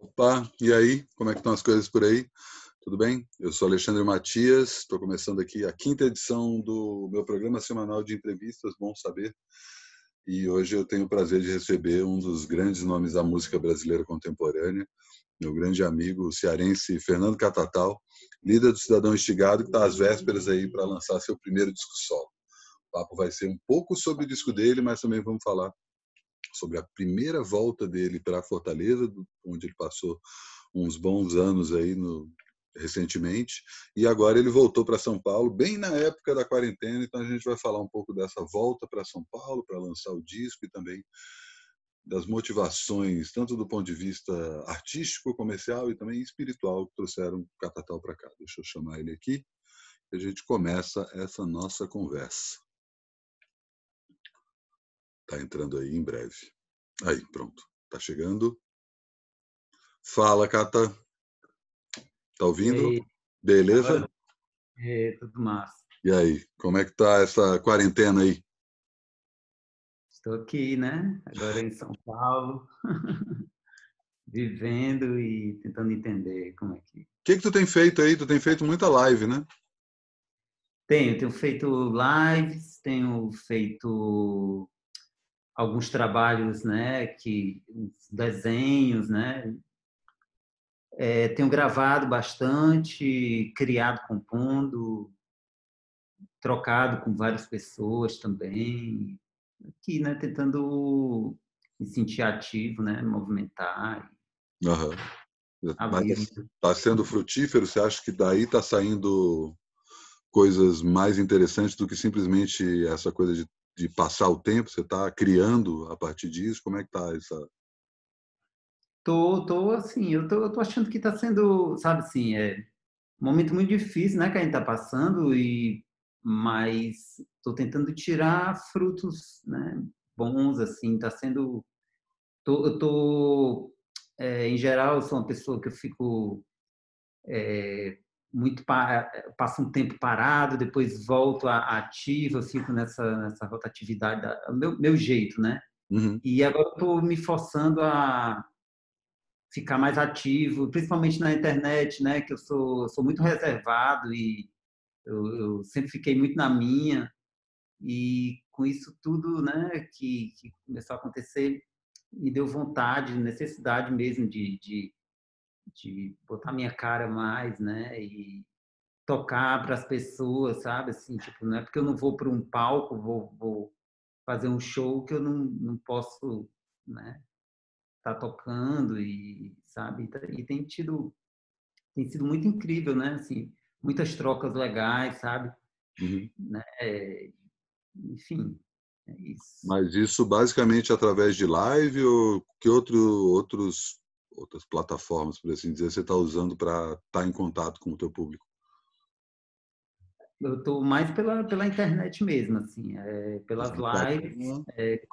Opa, e aí? Como é que estão as coisas por aí? Tudo bem? Eu sou Alexandre Matias, estou começando aqui a quinta edição do meu programa semanal de entrevistas, Bom Saber. E hoje eu tenho o prazer de receber um dos grandes nomes da música brasileira contemporânea, meu grande amigo o cearense Fernando Catatal, líder do Cidadão Instigado, que está às vésperas aí para lançar seu primeiro disco solo. O papo vai ser um pouco sobre o disco dele, mas também vamos falar sobre a primeira volta dele para Fortaleza, onde ele passou uns bons anos aí recentemente, e agora ele voltou para São Paulo, bem na época da quarentena, então a gente vai falar um pouco dessa volta para São Paulo, para lançar o disco e também das motivações, tanto do ponto de vista artístico, comercial e também espiritual, que trouxeram o Catatal para cá. Deixa eu chamar ele aqui e a gente começa essa nossa conversa. Está entrando aí em breve. Aí, pronto. Está chegando. Fala, Cata. Tá ouvindo? E aí, Beleza? agora tudo massa. E aí, como é que tá essa quarentena aí? Estou aqui, né? Agora em São Paulo, vivendo e tentando entender como é que... O que tu tem feito aí? Tu tem feito muita live, né? Tenho feito lives, tenho feito alguns trabalhos, né? Uns desenhos, né? Tenho gravado bastante, criado, compondo, trocado com várias pessoas também. Aqui, né? Tentando me sentir ativo, né? Movimentar Aham. a Mas vida. tá sendo frutífero? Você acha que daí tá saindo coisas mais interessantes do que simplesmente essa coisa de passar o tempo? Você está criando a partir disso? Como é que tá essa... Tô assim, eu tô achando que está sendo, sabe assim, um momento muito difícil, né, que a gente está passando, mas estou tentando tirar frutos, né, bons, assim, está sendo, eu tô, em geral, eu sou uma pessoa que eu fico muito, passo um tempo parado, depois volto à ativa, fico nessa rotatividade, meu jeito, né, Uhum. e agora estou me forçando a ficar mais ativo, principalmente na internet, né? Que eu sou muito reservado e eu sempre fiquei muito na minha, e com isso tudo, né? Que começou a acontecer, me deu vontade, necessidade mesmo de botar minha cara mais, né? E tocar para as pessoas, sabe? Assim, tipo, não é porque eu não vou para um palco, vou fazer um show que eu não posso, né? Tá tocando e, sabe? E tem sido muito incrível, né? Assim, muitas trocas legais, sabe? Uhum. Né? Enfim, é isso. Mas isso basicamente através de live ou que outras plataformas, por assim dizer, você está usando para estar em contato com o teu público? Eu estou mais pela internet mesmo, assim, pelas No lives. Instagram,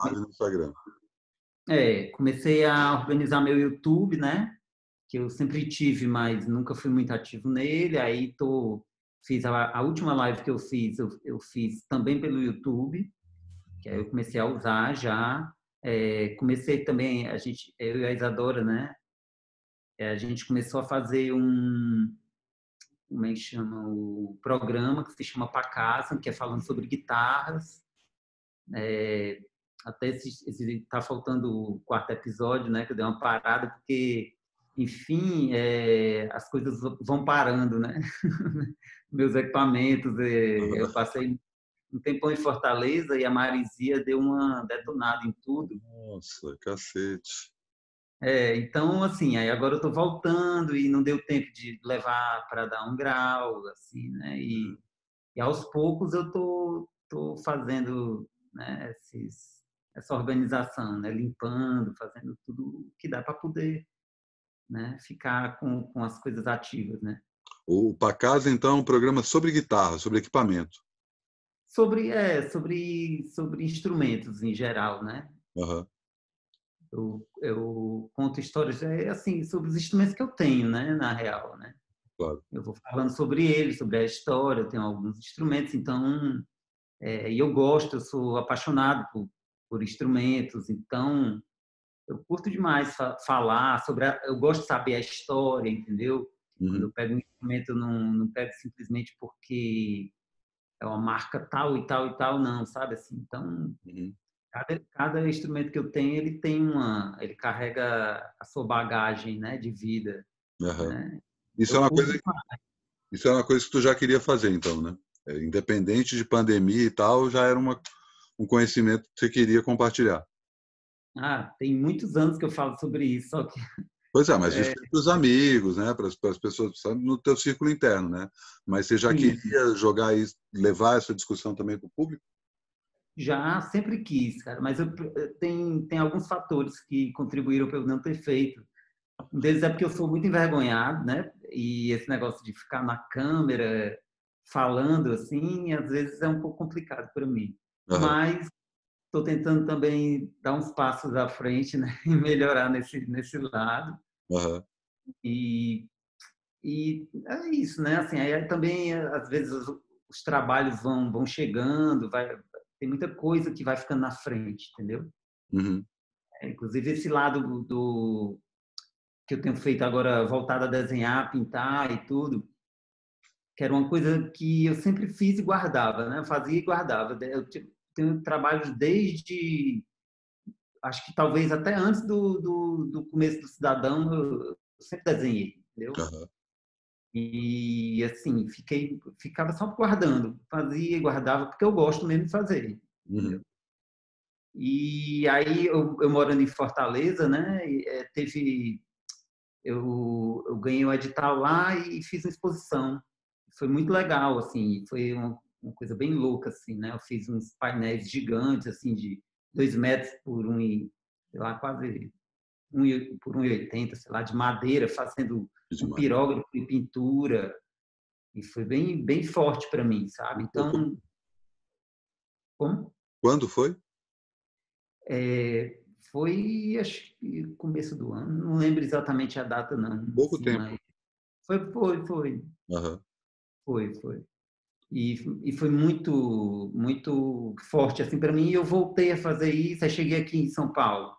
live no Instagram. Comecei a organizar meu YouTube, né? Que eu sempre tive, mas nunca fui muito ativo nele. Aí fiz a última live que eu fiz também pelo YouTube, que aí eu comecei a usar já. Comecei também, eu e a Isadora, né? A gente começou a fazer como é que chama, o programa que se chama Pacasa, que é falando sobre guitarras. Até tá faltando o quarto episódio, né? Que eu dei uma parada, porque, enfim, as coisas vão parando, né? Meus equipamentos, eu passei um tempão em Fortaleza e a Marizia deu uma detonada em tudo. Nossa, cacete. Então, assim, aí agora eu estou voltando e não deu tempo de levar para dar um grau, assim, né? E aos poucos eu tô fazendo, né, essa organização, né? Limpando, fazendo tudo o que dá para poder, né? Ficar com as coisas ativas, né? O Pacasa, então, é um programa sobre guitarra, sobre equipamento. Sobre instrumentos em geral, né? Aham, Eu conto histórias, assim, sobre os instrumentos que eu tenho, né? Na real, né? claro. Eu vou falando sobre eles, sobre a história, eu tenho alguns instrumentos, então, e eu gosto, eu sou apaixonado por instrumentos, então, eu curto demais falar sobre eu gosto de saber a história, entendeu? Quando Uhum, eu pego um instrumento, eu não pego simplesmente porque é uma marca tal e tal e tal, não, sabe assim? Então, uhum, cada instrumento que eu tenho, ele carrega a sua bagagem, né, de vida, aham. né? Isso é Eu uma curto coisa, demais. isso é uma coisa que tu já queria fazer, então, né? Independente de pandemia e tal, já era um conhecimento que você queria compartilhar. Tem muitos anos que eu falo sobre isso, só que Pois é, mas isso é, para os amigos, né? Para as pessoas, sabe, no teu círculo interno, né? Mas você já isso. queria jogar isso, levar essa discussão também para o público? Já sempre quis, cara, mas tem alguns fatores que contribuíram para eu não ter feito. Um deles é porque eu sou muito envergonhado, né? E esse negócio de ficar na câmera falando assim, às vezes é um pouco complicado para mim. Aham, Mas estou tentando também dar uns passos à frente, né? E melhorar nesse lado. aham, E, e é isso, né? Assim, aí também às vezes os trabalhos vão chegando, tem muita coisa que vai ficando na frente, entendeu? uhum, Inclusive esse lado que eu tenho feito agora voltado a desenhar, pintar e tudo, que era uma coisa que eu sempre fiz e guardava, né? Eu fazia e guardava. Eu tenho trabalhos desde, acho que talvez até antes do começo do Cidadão, eu sempre desenhei, entendeu? aham, E assim, ficava só guardando, fazia e guardava, porque eu gosto mesmo de fazer, entendeu? uhum, E aí, eu morando em Fortaleza, né? Eu ganhei um edital lá e fiz uma exposição. Foi muito legal, assim, foi uma coisa bem louca, assim, né? Eu fiz uns painéis gigantes, assim, de 2 metros por sei lá, quase por 1,80, sei lá, de madeira, fazendo que um demais. pirógrafo em pintura. E foi bem forte para mim, sabe? Pouco- Então, como? Quando foi? Foi, acho que começo do ano, não lembro exatamente a data, não, Pouco assim, tempo. mas foi, Aham, foi. E foi muito forte assim para mim. E eu voltei a fazer isso. Aí cheguei aqui em São Paulo,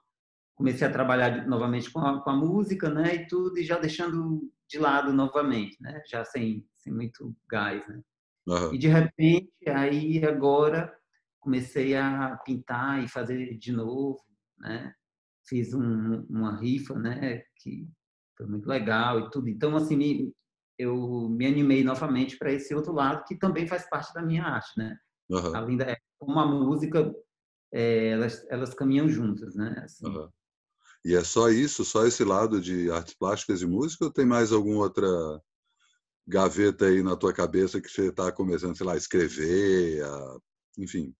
comecei a trabalhar novamente com a música, né, e tudo, e já deixando de lado novamente, né, já sem muito gás, né. E aham, de repente, aí agora comecei a pintar e fazer de novo, né. Fiz uma rifa, né, que foi muito legal e tudo. Então, assim, eu me animei novamente para esse outro lado que também faz parte da minha arte, né? aham, Além da como a música, elas caminham juntas, né? Assim. aham. E é só isso, só esse lado de artes plásticas e música, ou tem mais alguma outra gaveta aí na tua cabeça que você está começando, sei lá, a escrever, enfim?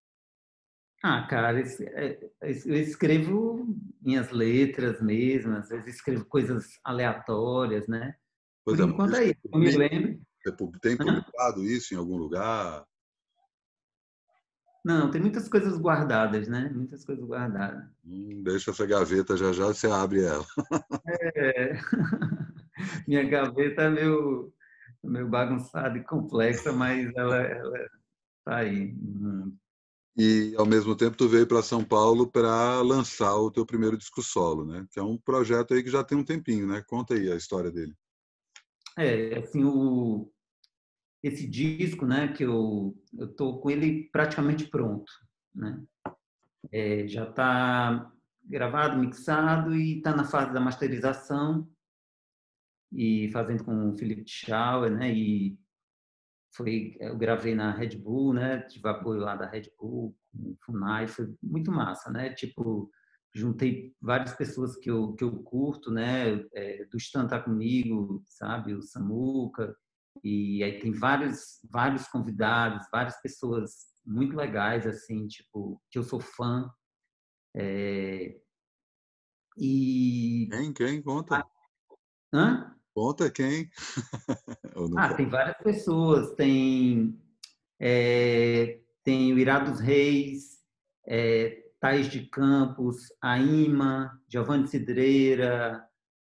Cara, eu escrevo minhas letras mesmo, às vezes escrevo coisas aleatórias, né? Pois Por é, mas enquanto isso é você isso. Eu me publica? lembro. Você tem Hã? publicado isso em algum lugar? Não, tem muitas coisas guardadas, né? Muitas coisas guardadas. Deixa essa gaveta, já já você abre ela. É. Minha gaveta é meio bagunçada e complexa, mas ela tá aí. E, ao mesmo tempo, tu veio para São Paulo para lançar o teu primeiro disco solo, né? Que é um projeto aí que já tem um tempinho, né? Conta aí a história dele. Assim, esse disco, né, que eu tô com ele praticamente pronto, né? Já está gravado, mixado e está na fase da masterização e fazendo com o Felipe Schauer, né? E eu gravei na Red Bull, né? Tive apoio lá da Red Bull, com o Funai, foi muito massa, né? Tipo, juntei várias pessoas que eu curto, né? Do Stan tá comigo, sabe? O Samuca, e aí tem vários convidados, várias pessoas muito legais, assim, tipo, que eu sou fã. E. Quem? Conta. Hã? Conta quem? Ou não pode? Tem várias pessoas. Tem o Irá dos Reis, Thaís de Campos, a Ima, Giovanni Cidreira,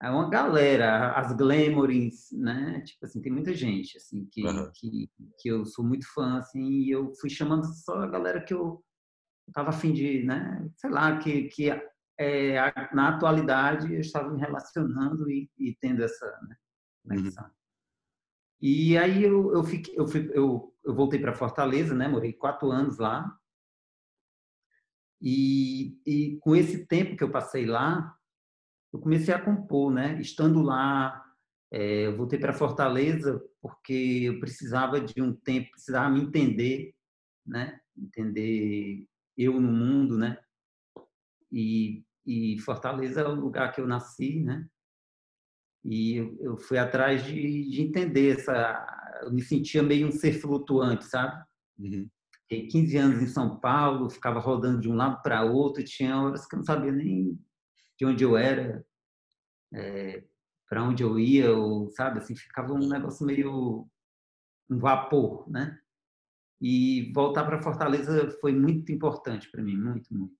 é uma galera, as Glamorins, né? Tipo assim, tem muita gente assim Aham, que eu sou muito fã assim, e eu fui chamando só a galera que eu tava a fim de, né? Sei lá, que na atualidade, eu estava me relacionando e tendo essa, né, Uhum. conexão. E aí eu voltei para Fortaleza, né? Morei 4 anos lá. E com esse tempo que eu passei lá, eu comecei a compor, né? Estando lá, eu voltei para Fortaleza porque eu precisava de um tempo, precisava me entender, né? Entender eu no mundo, né? E Fortaleza é o lugar que eu nasci, né? E eu fui atrás de entender essa. Eu me sentia meio um ser flutuante, sabe? Uhum. Fiquei 15 anos em São Paulo, ficava rodando de um lado para outro, e tinha horas que eu não sabia nem de onde eu era, para onde eu ia, ou, sabe, assim, ficava um negócio meio um vapor, né? E voltar para Fortaleza foi muito importante para mim, muito, muito.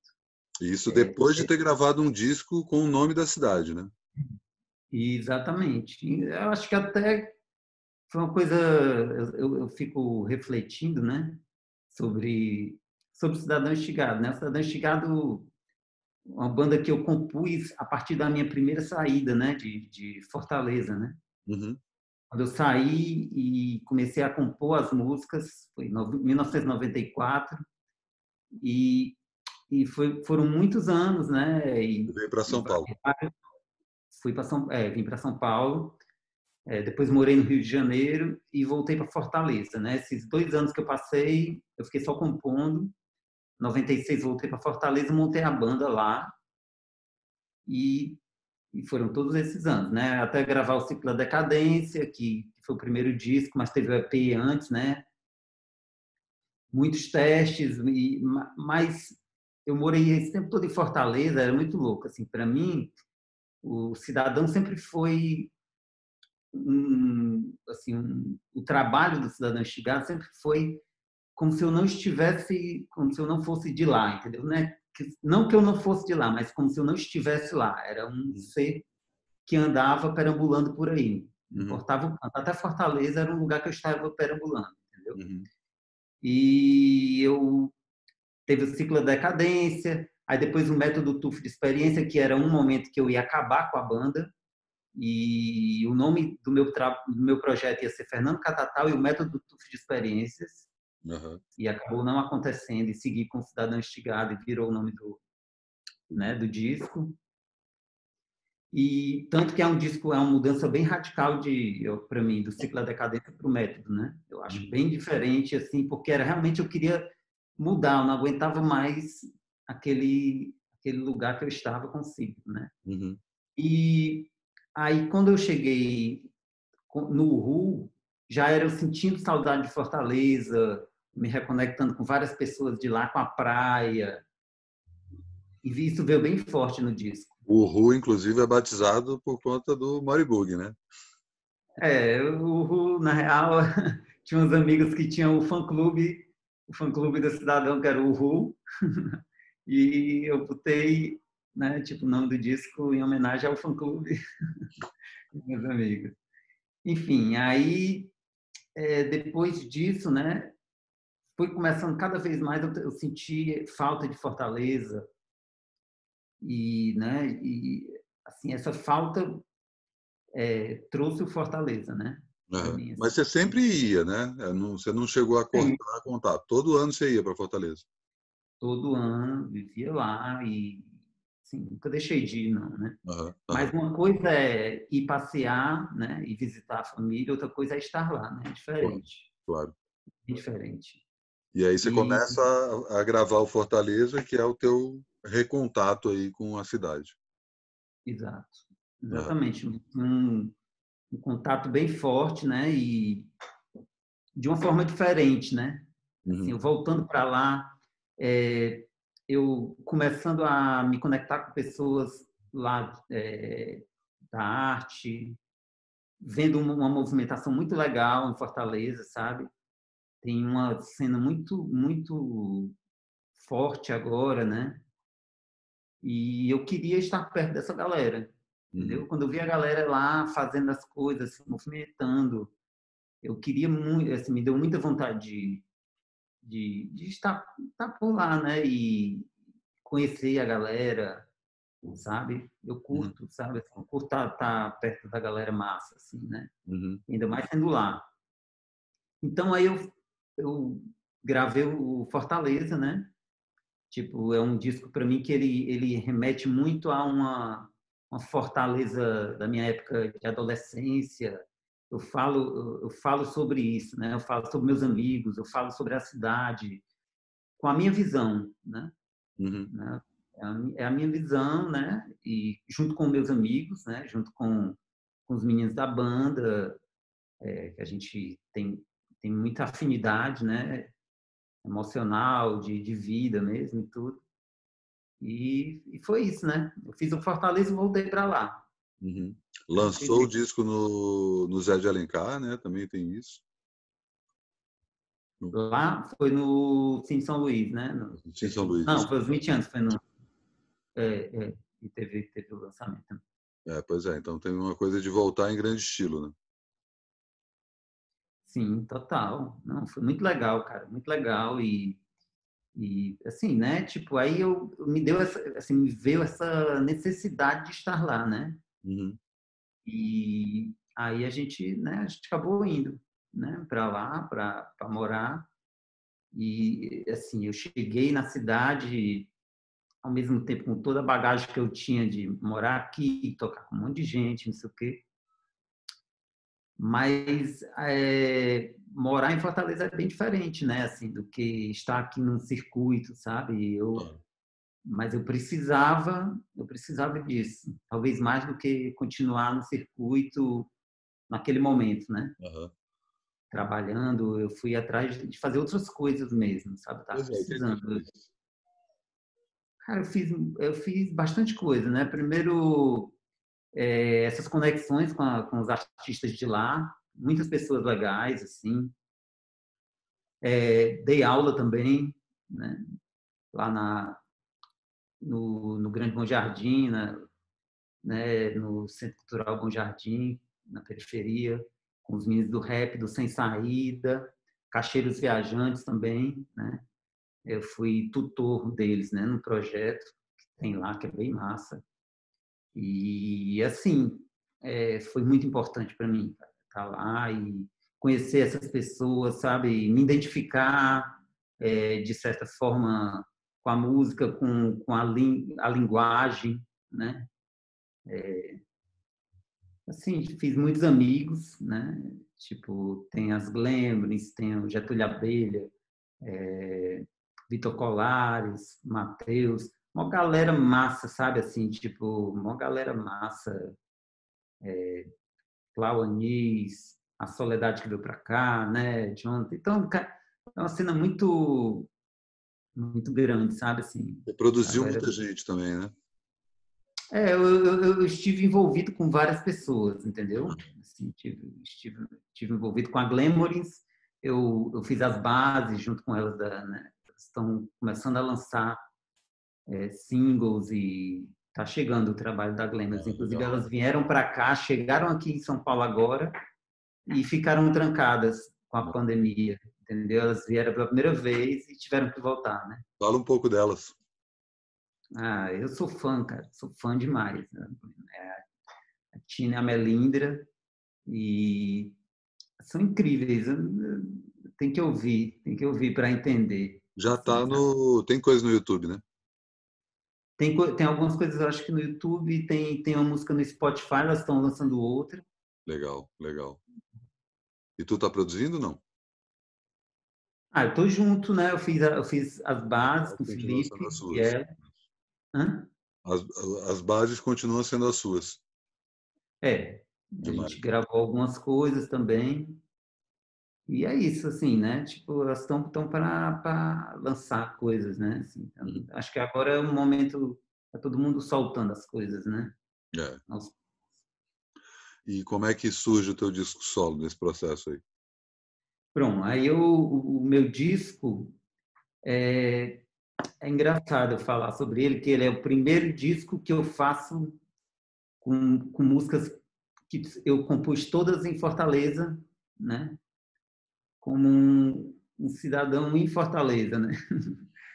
E isso É, depois de ter gravado um disco com o nome da cidade, né? exatamente. Eu acho que até foi uma coisa, eu fico refletindo, né, sobre o Cidadão Estigado, né? O Cidadão Estigado, uma banda que eu compus a partir da minha primeira saída, né, de Fortaleza, né? Uhum. Quando eu saí e comecei a compor as músicas, foi em 1994, e, foram muitos anos, né? Você veio para São Paulo. Fui para vim para São Paulo, depois morei no Rio de Janeiro e voltei para Fortaleza, né? Esses 2 anos que eu passei, eu fiquei só compondo. Em 96 voltei para Fortaleza, montei a banda lá e, foram todos esses anos, né? Até gravar o Ciclo da Decadência, que foi o primeiro disco, mas teve o EP antes, né? Muitos testes, mas eu morei esse tempo todo em Fortaleza, era muito louco, assim, para mim, o Cidadão sempre foi o trabalho do Cidadão Instigado sempre foi como se eu não estivesse, como se eu não fosse de lá, entendeu? Né? Não que eu não fosse de lá, mas como se eu não estivesse lá. Era um Uhum. ser que andava perambulando por aí. Não Uhum. importava o canto. Até Fortaleza era um lugar que eu estava perambulando, entendeu? Uhum. E eu teve o ciclo da decadência, aí depois o método TUF de experiência, que era um momento que eu ia acabar com a banda, e o nome do meu projeto ia ser Fernando Catatal e o método TUF de experiências, Uhum. e acabou não acontecendo, e segui com Cidadão Instigado, e virou o nome né, do disco. E tanto que é um disco, é uma mudança bem radical para mim, do ciclo da decadência para o método, né? Eu acho Uhum. bem diferente, assim, porque era realmente eu queria mudar, eu não aguentava mais aquele lugar que eu estava consigo, né? Uhum. E aí quando eu cheguei no Ru, já era eu sentindo saudade de Fortaleza, me reconectando com várias pessoas de lá, com a praia, e isso veio bem forte no disco. O Ru, inclusive, é batizado por conta do Moribug, né? O Ru, na real, tinha uns amigos que tinham o fã-clube do Cidadão, que era o Ru, e eu botei, né, tipo, o nome do disco em homenagem ao fã-clube dos meus amigos. Enfim, aí, depois disso, né, foi começando cada vez mais, eu senti falta de Fortaleza, né, assim, essa falta trouxe o Fortaleza, né, para Uhum. mim, Mas assim. você sempre ia, né? Você não chegou a Sim, cortar contato. Todo ano você ia para Fortaleza. todo ano, vivia lá e, assim, nunca deixei de ir, não, né? Uhum. Mas Uhum. uma coisa é ir passear, né, e visitar a família, outra coisa é estar lá, né? É Claro, diferente, claro. é diferente. E aí você E, começa a gravar o Fortaleza, que é o teu recontato aí com a cidade. exato, Uhum. exatamente, um contato bem forte, né? E de uma forma diferente, né? Assim, Uhum. eu voltando para lá, é, eu começando a me conectar com pessoas lá da arte, vendo uma movimentação muito legal em Fortaleza, sabe? Tem uma cena muito, muito forte agora, né? E eu queria estar perto dessa galera, Uhum. entendeu? Quando eu vi a galera lá fazendo as coisas, se movimentando, eu queria muito, assim, me deu muita vontade de estar por lá, né? E conhecer a galera, sabe? Eu Uhum. curto, sabe? Assim, eu curto tá perto da galera massa, assim, né? Uhum. Ainda mais sendo lá. Então aí eu gravei o Fortaleza, né? Tipo, é um disco para mim que ele remete muito a uma Fortaleza da minha época de adolescência. Eu falo sobre isso, né? Eu falo sobre meus amigos, eu falo sobre a cidade com a minha visão, né? Uhum. Né? É a minha visão, né? E junto com meus amigos, né? Junto com os meninos da banda, que a gente tem muita afinidade, né? Emocional, de vida mesmo e tudo. E foi isso, né? Eu fiz o Fortaleza e voltei para lá. Uhum. Não fiz Lançou o disco no Zé de Alencar, né? Também tem isso. No, lá foi no Sim São Luís, né? em São Luís, Não, isso. foi os 20 anos, foi no. E teve o lançamento. Pois é, então tem uma coisa de voltar em grande estilo, né? Sim, total. Não, foi muito legal, cara, muito legal. E assim, né? Tipo, aí me deu essa, assim, me veio essa necessidade de estar lá, né? Uhum. E aí a gente acabou indo, né? Para lá, para morar. E assim, eu cheguei na cidade ao mesmo tempo com toda a bagagem que eu tinha de morar aqui, tocar com um monte de gente, não sei o quê. Mas morar em Fortaleza é bem diferente, né? Assim, do que estar aqui num circuito, sabe? Claro. Mas eu precisava disso, talvez mais do que continuar no circuito naquele momento, né? Aham. Trabalhando, eu fui atrás de fazer outras coisas mesmo, sabe? Tava Pois é, o que você precisando. fez? Cara, eu fiz bastante coisa, né? Primeiro, essas conexões com os artistas de lá, muitas pessoas legais, assim. Dei aula também, né? Lá no Grande Bom Jardim, né? No Centro Cultural Bom Jardim, na periferia, com os meninos do rap, do Sem Saída, Cacheiros Viajantes também, né? Eu fui tutor deles, né? No projeto que tem lá, que é bem massa. E, assim, foi muito importante para mim estar lá e conhecer essas pessoas, sabe? Me identificar, de certa forma, com a música, com a linguagem, né? Assim, fiz muitos amigos, né? Tipo, tem as Glembrins, tem o Getúlio Abelha, Vitor Colares, Matheus, uma galera massa, sabe? Assim, tipo, uma galera massa, Clau Anis, A Soledade que Veio para Cá, né, Jonathan. Então, é uma cena muito, muito grande, sabe, assim, Você produziu galera. muita gente também, né? Eu estive envolvido com várias pessoas, entendeu? Assim, estive envolvido com a Glamorins, eu fiz as bases junto com elas, né, elas estão começando a lançar singles e tá chegando o trabalho da Glamorins. Ah, Inclusive, legal. elas vieram para cá, chegaram aqui em São Paulo agora, e ficaram trancadas com a pandemia, entendeu? Elas vieram pela primeira vez e tiveram que voltar, né? Fala um pouco delas. Ah, eu sou fã, cara, sou fã demais, né? A Tina e a Melindra, e são incríveis. Tem que ouvir para entender, Já assim, tá sabe? no. Tem coisa no YouTube, né? Tem algumas coisas, eu acho que no YouTube, tem uma música no Spotify, elas estão lançando outra. Legal, legal. E tu tá produzindo, não? Eu tô junto, né? Eu fiz as bases Elas com o continuam sendo as Felipe e suas. ela. Hã? As, as bases continuam sendo as suas. É, a gente Demais. gravou algumas coisas também. E é isso, assim, né? Tipo, elas estão para lançar coisas, né? Assim, então, Uhum. acho que agora é um momento para todo mundo soltando as coisas, né? É. Aos- E como é que surge o teu disco solo nesse processo aí? Pronto, aí o meu disco é engraçado eu falar sobre ele, que ele é o primeiro disco que eu faço com músicas que eu compus todas em Fortaleza, né? Como um cidadão em Fortaleza, né?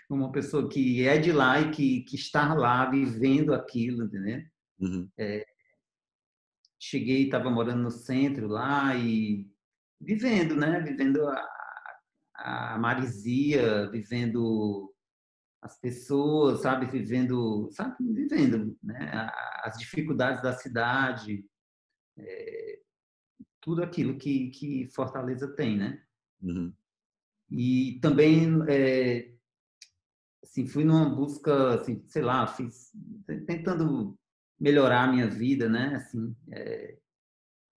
uma pessoa que é de lá e que está lá vivendo aquilo, entendeu? Uhum. Cheguei, estava morando no centro lá e vivendo, né? Vivendo a marisia, vivendo as pessoas, sabe? Vivendo, sabe? Vivendo, né? As dificuldades da cidade, tudo aquilo que Fortaleza tem, né? Uhum. E também, assim, fui numa busca, assim, sei lá, fiz, tentando melhorar a minha vida, né? Assim,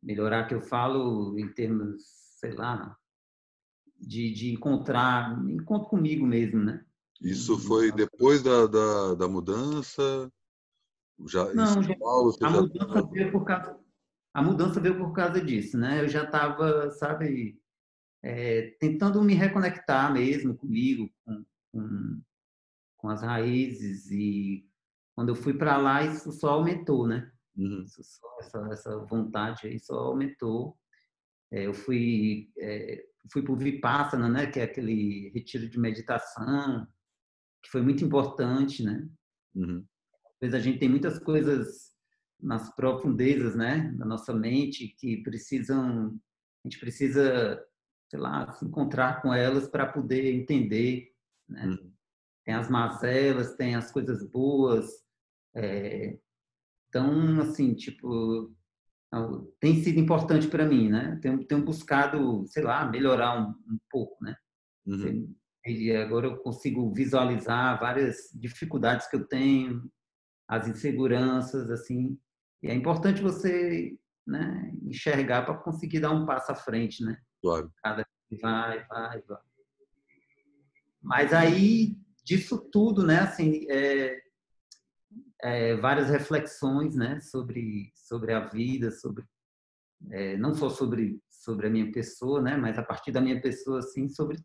melhorar que eu falo em termos, sei lá, de encontro comigo mesmo, né? Isso foi depois da mudança? Já em Não, São Paulo você a já mudança estava... veio por causa, a mudança veio por causa disso, né? Eu já estava, sabe, tentando me reconectar mesmo comigo, com, com as raízes e quando eu fui para lá isso só aumentou, né? Uhum. Essa vontade aí só aumentou. Eu fui para o Vipassana, né? Que é aquele retiro de meditação que foi muito importante, né? Uhum. Às vezes a gente tem muitas coisas nas profundezas, né, da nossa mente que a gente precisa, sei lá, se encontrar com elas para poder entender, né? Uhum. Tem as mazelas, tem as coisas boas, então, assim, tipo, tem sido importante para mim, né? Tenho buscado, sei lá, melhorar um pouco, né? Uhum. E agora eu consigo visualizar várias dificuldades que eu tenho, as inseguranças, assim. E é importante você, né, enxergar para conseguir dar um passo à frente, né? Claro. Cada vez vai. Mas aí, disso tudo, né, assim, várias reflexões, né, sobre a vida, não só sobre a minha pessoa, né, mas a partir da minha pessoa, assim, sobre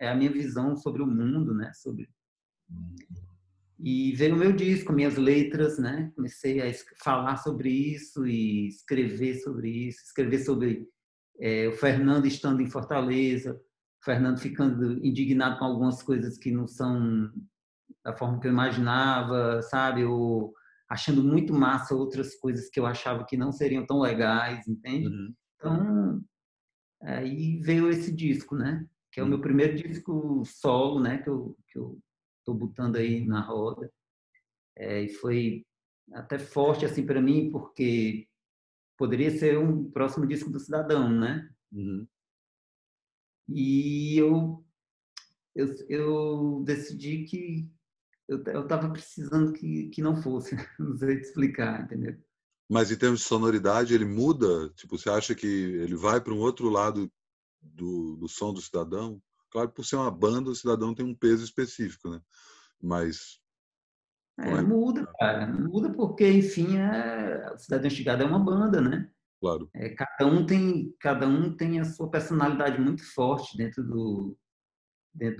a minha visão sobre o mundo, né, e veio o meu disco, minhas letras, né? Comecei a falar sobre isso e escrever sobre o Fernando estando em Fortaleza, o Fernando ficando indignado com algumas coisas que não são da forma que eu imaginava, sabe? Ou achando muito massa outras coisas que eu achava que não seriam tão legais, entende? Uhum. Então, aí veio esse disco, né? Que é o meu Uhum. primeiro disco solo, né? Que eu tô botando aí na roda. E foi até forte assim para mim, porque poderia ser um próximo disco do Cidadão, né? Uhum. E eu decidi que eu estava precisando que não fosse, não sei te explicar, entendeu? Mas em termos de sonoridade, ele muda? Tipo, você acha que ele vai para um outro lado do som do Cidadão? Claro, por ser uma banda, o Cidadão tem um peso específico, né? Mas como é que... Muda, cara, muda porque, enfim, o Cidadão Instigado é uma banda, né? Claro. Cada um tem a sua personalidade muito forte dentro do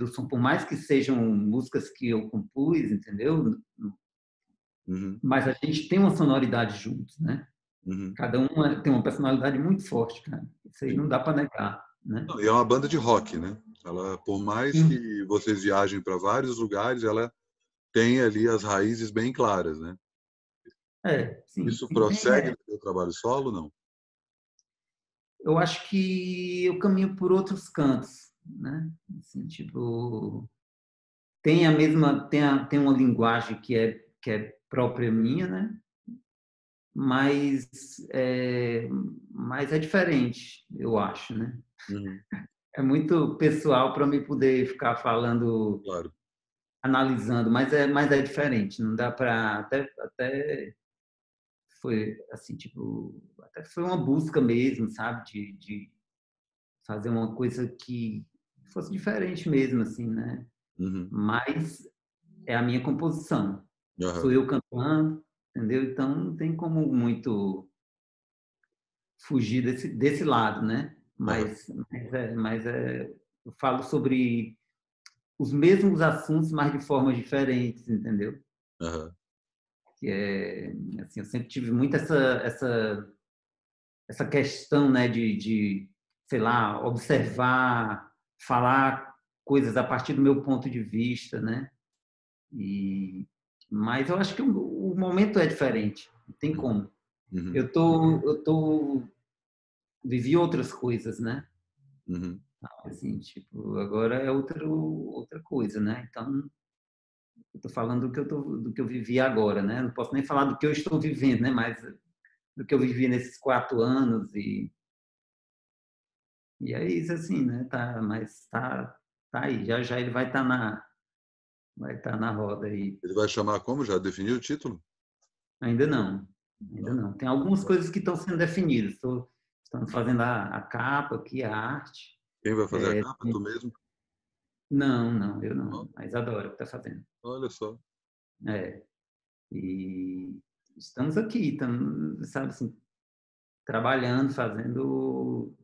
som, por mais que sejam músicas que eu compus, entendeu? Uhum. Mas a gente tem uma sonoridade juntos, né? Uhum. Cada um tem uma personalidade muito forte, cara. Isso aí Sim. não dá para negar, né? Não, e é uma banda de rock, né? Ela, por mais Sim. que vocês viajem para vários lugares, ela tem ali as raízes bem claras, né? Sim, Isso sim, prossegue no seu trabalho solo, não? eu acho que eu caminho por outros cantos, né? Assim, tipo, tem uma linguagem que é própria minha, né? Mas mas é diferente, eu acho, né? Uhum. É muito pessoal para mim poder ficar falando, Claro. analisando, mas é diferente. Não dá para até foi assim, tipo, até foi uma busca mesmo, sabe, de fazer uma coisa que fosse diferente mesmo, assim, né? Uhum. Mas é a minha composição. Sou Aham. eu cantando, entendeu? Então não tem como muito fugir desse lado, né? Aham. Eu falo sobre os mesmos assuntos, mas de formas diferentes, entendeu? Aham. Que assim, eu sempre tive muito essa questão, né, de sei lá, observar, falar coisas a partir do meu ponto de vista, né? Mas eu acho que o momento é diferente, não tem como. Uhum. Eu vivi outras coisas, né? Uhum. Assim, tipo, agora é outra coisa, né? Então, eu tô falando do que eu vivi agora, né? Não posso nem falar do que eu estou vivendo, né? Mas do que eu vivi nesses 4 anos e é isso assim, né? Mas tá aí, já já ele vai estar na roda aí. Ele vai chamar como? Já definiu o título? Ainda não, ainda Não. não. Tem algumas coisas que estão sendo definidas. Estamos fazendo a capa aqui, a arte. Quem vai fazer a capa? Tu mesmo? Não, não, eu não. Não. A Isadora que está fazendo. Olha só. É. E estamos aqui, estamos, sabe assim, trabalhando, fazendo,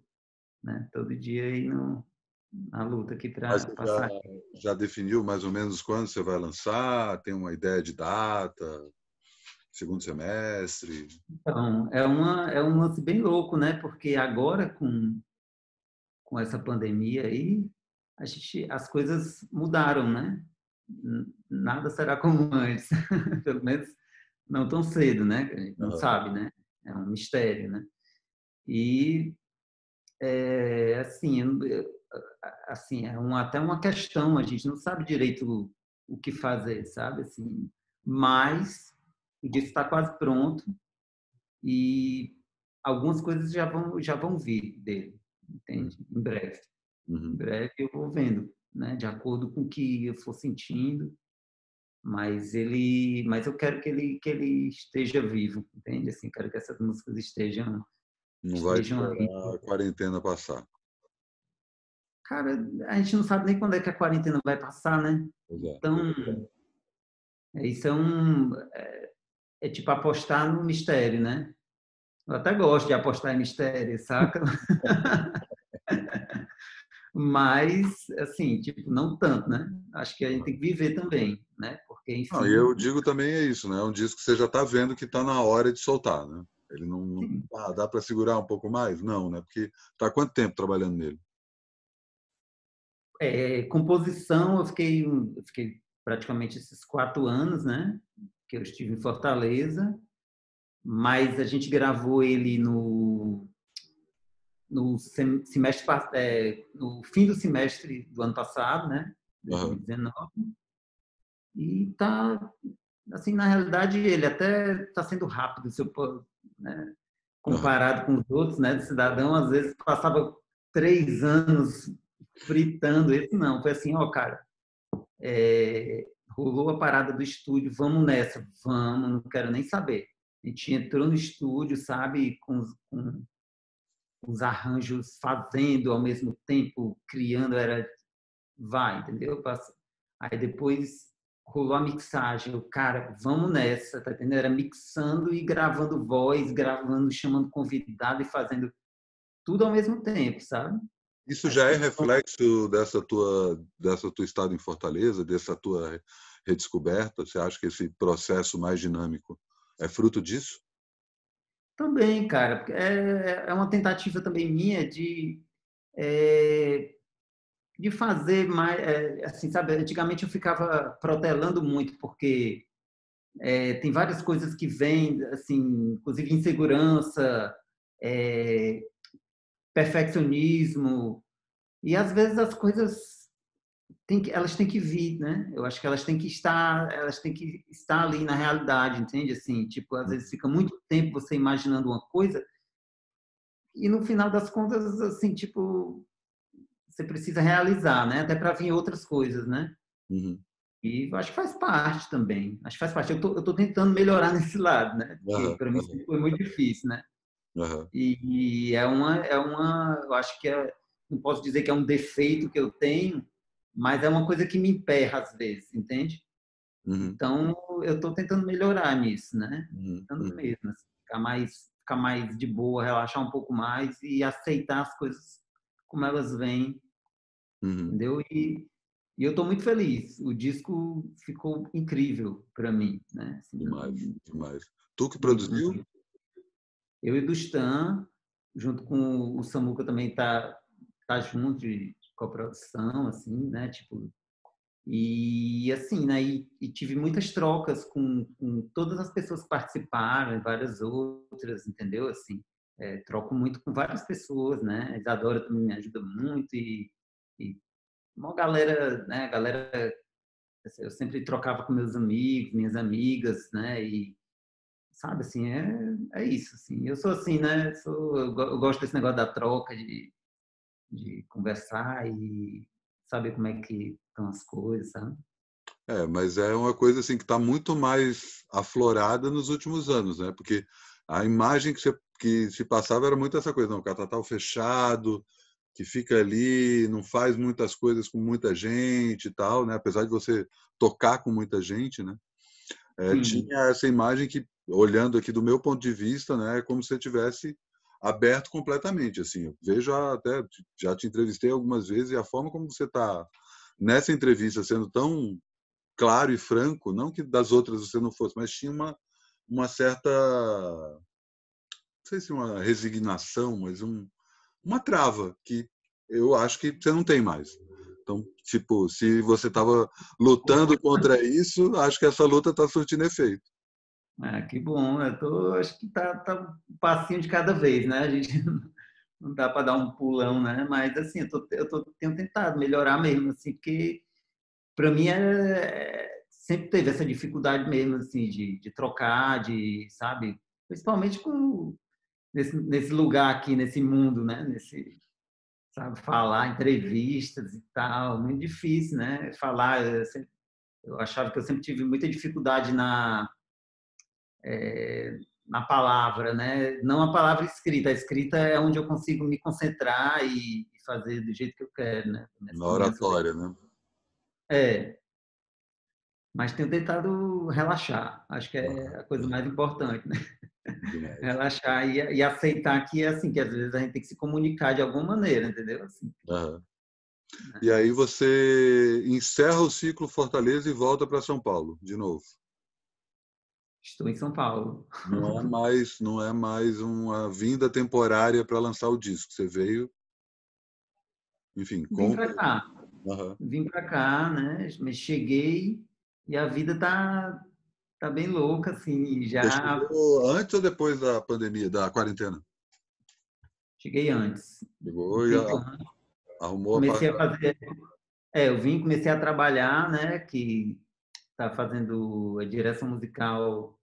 né, todo dia aí na luta aqui Mas para você passar. já definiu mais ou menos quando você vai lançar? Tem uma ideia de data? Segundo semestre? Então, é um lance bem louco, né? Porque agora, com essa pandemia aí, as coisas mudaram, né? Nada será como antes, pelo menos não tão cedo, né? A gente não Aham. sabe, né? É um mistério, né? E assim, assim até uma questão, a gente não sabe direito o que fazer, sabe? Assim, mas o disco está quase pronto e algumas coisas já vão vir dele, entende? Uhum. Em breve. Em Uhum. breve eu vou vendo, né? De acordo com o que eu for sentindo, mas eu quero que ele esteja vivo, entende? Assim, quero que essas músicas Não vai estejam aí. esperar a quarentena passar. Cara, a gente não sabe nem quando é que a quarentena vai passar, né? Pois é. Então, isso é tipo apostar no mistério, né? Eu até gosto de apostar em mistério, saca? Mas, assim, tipo, não tanto, né? Acho que a gente tem que viver também, né? Porque, Não, e eu enfim, digo também é isso, né? É um disco que você já está vendo que está na hora de soltar, né? Ele não sim. dá para segurar um pouco mais? Não, né? Porque tá há quanto tempo trabalhando nele? Composição, eu fiquei praticamente esses 4 anos, né? Que eu estive em Fortaleza, mas a gente gravou ele no semestre, no fim do semestre do ano passado, né? Aham, 2019. E tá, assim, na realidade, ele até está sendo rápido, se eu, né? aham. Comparado com os outros, né? De cidadão, às vezes passava 3 anos fritando. Esse não, foi assim, ó, cara, rolou a parada do estúdio, vamos nessa, vamos, não quero nem saber. A gente entrou no estúdio, sabe, com os arranjos fazendo ao mesmo tempo, criando, vai, entendeu? Aí depois rolou a mixagem, o cara, vamos nessa, tá entendendo? Era mixando e gravando voz, gravando, chamando convidado e fazendo tudo ao mesmo tempo, sabe? Isso Acho já é que reflexo dessa tua estado em Fortaleza, dessa tua redescoberta? Você acha que esse processo mais dinâmico é fruto disso? também, cara, porque é uma tentativa também minha é, de fazer mais, assim, sabe? Antigamente eu ficava protelando muito porque tem várias coisas que vêm, assim, inclusive insegurança, é, perfeccionismo, e às vezes as coisas elas têm que vir, né? Eu acho que elas têm que estar ali na realidade, entende? Assim, tipo, às vezes fica muito tempo você imaginando uma coisa e no final das contas, assim, tipo, você precisa realizar, né? Até para vir outras coisas, né? Uhum. E eu acho que faz parte também. Acho que faz parte. Eu tô tentando melhorar nesse lado, né? Porque Aham, para mim aham, sempre foi muito difícil, né? aham. E eu acho que não posso dizer que é um defeito que eu tenho, mas é uma coisa que me emperra às vezes, entende? Uhum, Então, eu estou tentando melhorar nisso, né? uhum, Tentando uhum, mesmo, assim, ficar mais de boa, relaxar um pouco mais e aceitar as coisas como elas vêm, uhum. entendeu? E eu estou muito feliz. O disco ficou incrível para mim, né? Assim, Demais, demais. Tu que muito, produziu? muito. Eu e do Stan, junto com o Samuca também tá junto de coprodução, assim, né? Tipo, e assim, né? E tive muitas trocas com todas as pessoas que participaram, e várias outras, entendeu? Assim, troco muito com várias pessoas, né? A Isadora também me ajuda muito e uma galera, né? Galera, assim, eu sempre trocava com meus amigos, minhas amigas, né? E sabe assim, é isso, assim. Eu sou assim, né? Eu gosto desse negócio da troca, de conversar e saber como é que estão as coisas, sabe? Mas é uma coisa assim que está muito mais aflorada nos últimos anos, né? Porque a imagem que se passava era muito essa coisa, não, o Catatal fechado, que fica ali, não faz muitas coisas com muita gente e tal, né? Apesar de você tocar com muita gente, né? Sim. Tinha essa imagem que, olhando aqui do meu ponto de vista, né, é como se você tivesse aberto completamente, assim. Eu vejo até, já te entrevistei algumas vezes e a forma como você está nessa entrevista sendo tão claro e franco, não que das outras você não fosse, mas tinha uma certa, não sei se uma resignação, mas uma trava que eu acho que você não tem mais. Então, tipo, se você estava lutando contra isso, acho que essa luta está surtindo efeito. Ah, que bom. Acho que tá um passinho de cada vez, né? A gente não dá para dar um pulão, né? Mas assim, tenho tentado melhorar mesmo, assim, porque para mim sempre teve essa dificuldade mesmo, assim, de trocar, sabe? Principalmente nesse lugar aqui, nesse mundo, né? Sabe, falar, entrevistas e tal, muito difícil, né? Falar, eu achava que eu sempre tive muita dificuldade na palavra, né? Não a palavra escrita. A escrita é onde eu consigo me concentrar e fazer do jeito que eu quero, né? Na Começa bem. oratória, né? É, mas tenho tentado relaxar. Acho que é a coisa mais importante, né? Demais. Relaxar e aceitar que é assim, que às vezes a gente tem que se comunicar de alguma maneira, entendeu? Assim, Aham. né? E aí você encerra o ciclo Fortaleza e volta para São Paulo, de novo. Estou em São Paulo. Não é mais uma vinda temporária para lançar o disco. Você veio, enfim, Vim com. para cá. Aham. Vim para cá, né? Mas cheguei e a vida tá bem louca, assim. Você Já chegou antes ou depois da pandemia, da quarentena? cheguei antes, um Chegou e tempo antes. arrumou a Comecei a passagem. fazer. Comecei a trabalhar, né? Que tá fazendo a direção musical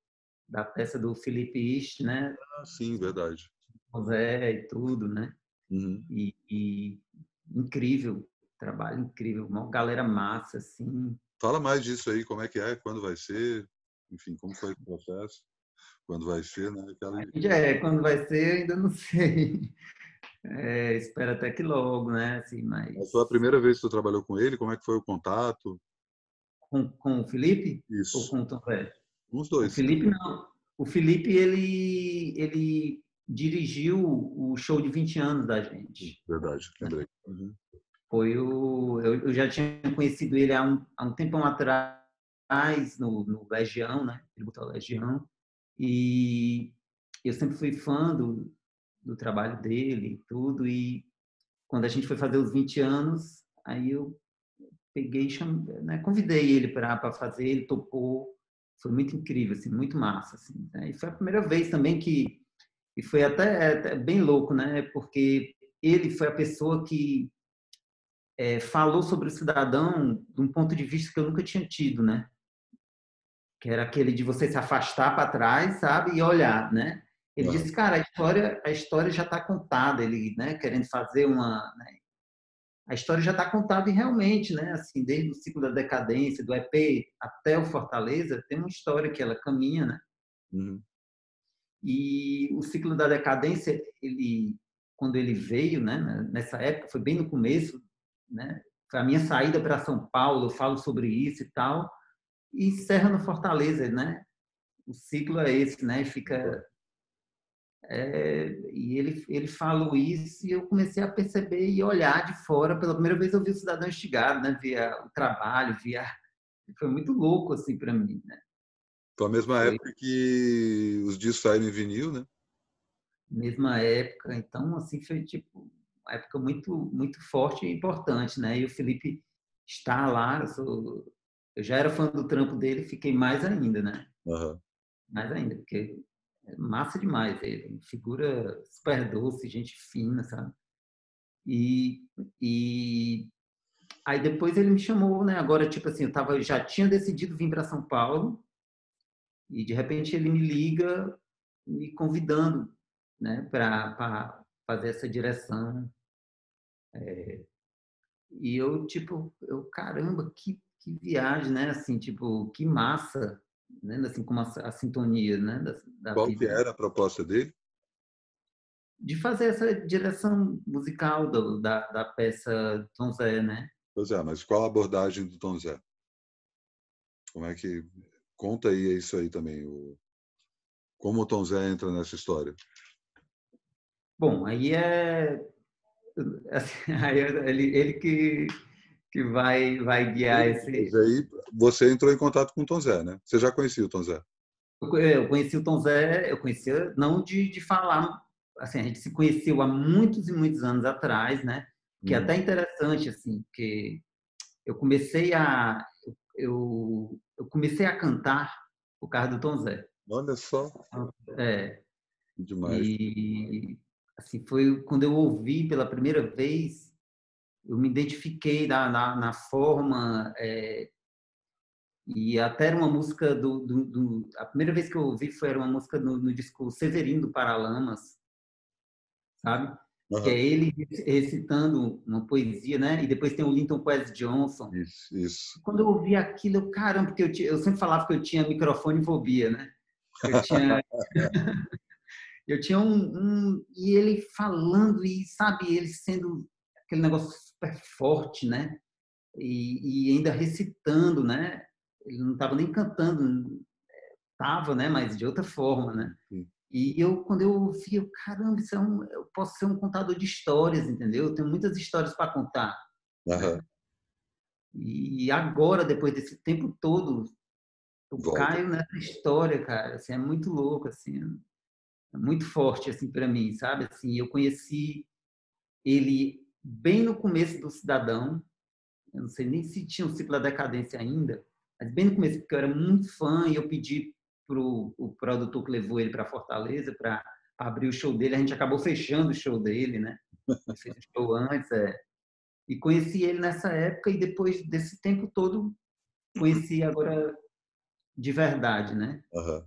da peça do Felipe Isch, né? Ah, sim, verdade. José e tudo, né? Uhum. E incrível, trabalho incrível, uma galera massa, assim. Fala mais disso aí, como é, quando vai ser, enfim, como foi esse processo, quando vai ser, né? Quando vai ser, eu ainda não sei. Espero até que logo, né? Assim, Mas foi a mas primeira vez que tu trabalhou com ele, como é que foi o contato? com o Felipe ou Isso, com o Tom Zé? uns O dois. Felipe não. O Felipe, ele dirigiu o show de 20 anos da gente. Verdade, lembrei. Uhum. Eu já tinha conhecido ele há um tempão atrás, no Legião, né? Ele botou a Legião. E eu sempre fui fã do trabalho dele e tudo. E quando a gente foi fazer os 20 anos, aí eu peguei e né, convidei ele para fazer, ele topou. Foi muito incrível, assim, muito massa. Assim, né? E foi a primeira vez também e foi até bem louco, né? Porque ele foi a pessoa que falou sobre o cidadão de um ponto de vista que eu nunca tinha tido, né? Que era aquele de você se afastar para trás, sabe, e olhar, né? Ele Aham. disse, cara, a história já está contada. Ele, né, querendo fazer né, a história já está contada e realmente, né? Assim, desde o ciclo da decadência, do EP até o Fortaleza, tem uma história que ela caminha, né? Uhum. E o ciclo da decadência, quando ele veio, né? Nessa época, foi bem no começo, né? Foi a minha saída para São Paulo, eu falo sobre isso e tal, e encerra no Fortaleza, né? O ciclo é esse, né? Fica e ele falou isso e eu comecei a perceber e olhar de fora. Pela primeira vez eu vi o Cidadão Instigado, né? Via o trabalho, foi muito louco assim para mim, né? Foi a mesma Foi época que os discos saíram em vinil, né? a mesma época, então assim foi tipo uma época muito forte e importante, né? E o Felipe está lá, eu já era fã do trampo dele, fiquei mais ainda, né? Aham. Mais ainda, porque é massa demais ele, figura super doce, gente fina, sabe? E, e aí depois ele me chamou, né? Agora, tipo assim, já tinha decidido vir para São Paulo e de repente ele me liga me convidando, né, para fazer essa direção. E eu, tipo, caramba, que viagem, né? Assim, tipo, que massa, né? Assim, como a sintonia, né? Da Qual que vida. era a proposta dele? De fazer essa direção musical da peça Tom Zé, né? Pois é, mas qual a abordagem do Tom Zé? Como é que... Conta aí isso aí também, como o Tom Zé entra nessa história. Bom, aí assim, aí ele que vai guiar Mas esse. aí você entrou em contato com o Tom Zé, né? Você já conhecia o Tom Zé? Eu conheci o Tom Zé, eu conhecia não de falar, assim, a gente se conheceu há muitos e muitos anos atrás, né? Que é Hum. até interessante, assim, porque eu comecei eu comecei a cantar por causa do Tom Zé. Olha só, É, demais. e assim, foi quando eu ouvi pela primeira vez, eu me identifiquei na forma, e até era uma música a primeira vez que eu ouvi era uma música no disco Severino do Paralamas, sabe? Que Aham. é ele recitando uma poesia, né? E depois tem o Linton Kwesi Johnson. Isso, isso. Quando eu ouvi aquilo, caramba, porque eu sempre falava que eu tinha microfone fobia, né? Eu tinha, eu tinha e ele falando e sabe, ele sendo aquele negócio super forte, né? E ainda recitando, né? Ele não estava nem cantando, estava, né? Mas de outra forma, né? Sim. E quando eu ouvi, caramba, eu posso ser um contador de histórias, entendeu? Eu tenho muitas histórias para contar, Aham. né? E agora, depois desse tempo todo, eu Volta. caio nessa história, cara. Assim, é muito louco, assim, é muito forte assim para mim, sabe? Assim, eu conheci ele bem no começo do Cidadão. Eu não sei nem se tinha o Ciclo da Decadência ainda, mas bem no começo, porque eu era muito fã e eu pedi pro o produtor que levou ele para Fortaleza para abrir o show dele. A gente acabou fechando o show dele, né? Ele fez o show antes, e conheci ele nessa época e depois desse tempo todo conheci agora de verdade, né? Aham.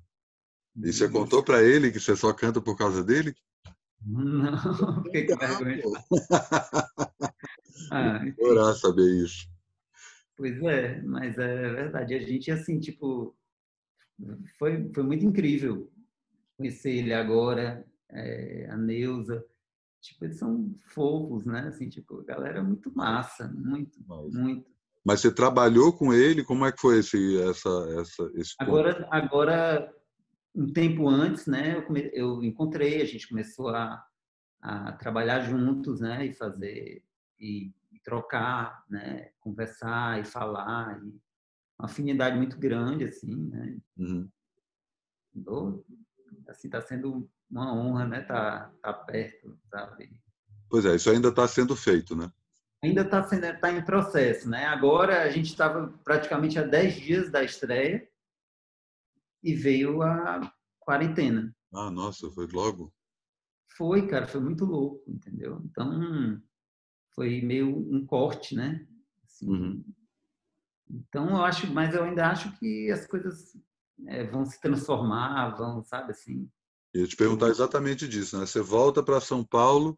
E você E contou para ele que você só canta por causa dele? não, fiquei com Ah, vergonha de pô. falar. Ah, Adorar enfim. saber isso. Pois é, mas é verdade. A gente, assim, tipo, foi muito incrível conhecer ele agora, a Neuza. Tipo, eles são fofos, né? Assim, tipo, a galera é muito Mas, massa, muito, mas. muito. Mas você trabalhou com ele? Como é que foi esse ponto? Agora, um tempo antes, né? Eu encontrei, a gente começou a trabalhar juntos, né? E fazer e trocar, né? Conversar e falar, e uma afinidade muito grande, assim, né? Uhum. Assim, está sendo uma honra, né? Tá perto, sabe? Pois é, isso ainda está sendo feito, né? Ainda tá em processo, né? Agora a gente estava praticamente a 10 dias da estreia e veio a quarentena. Ah, nossa, foi logo. Foi, cara, foi muito louco, entendeu? Então, foi meio um corte, né? Uhum. Assim, então, mas eu ainda acho que as coisas vão se transformar, vão, sabe, assim. Eu ia te perguntar Eu, exatamente disso, né? Você volta para São Paulo,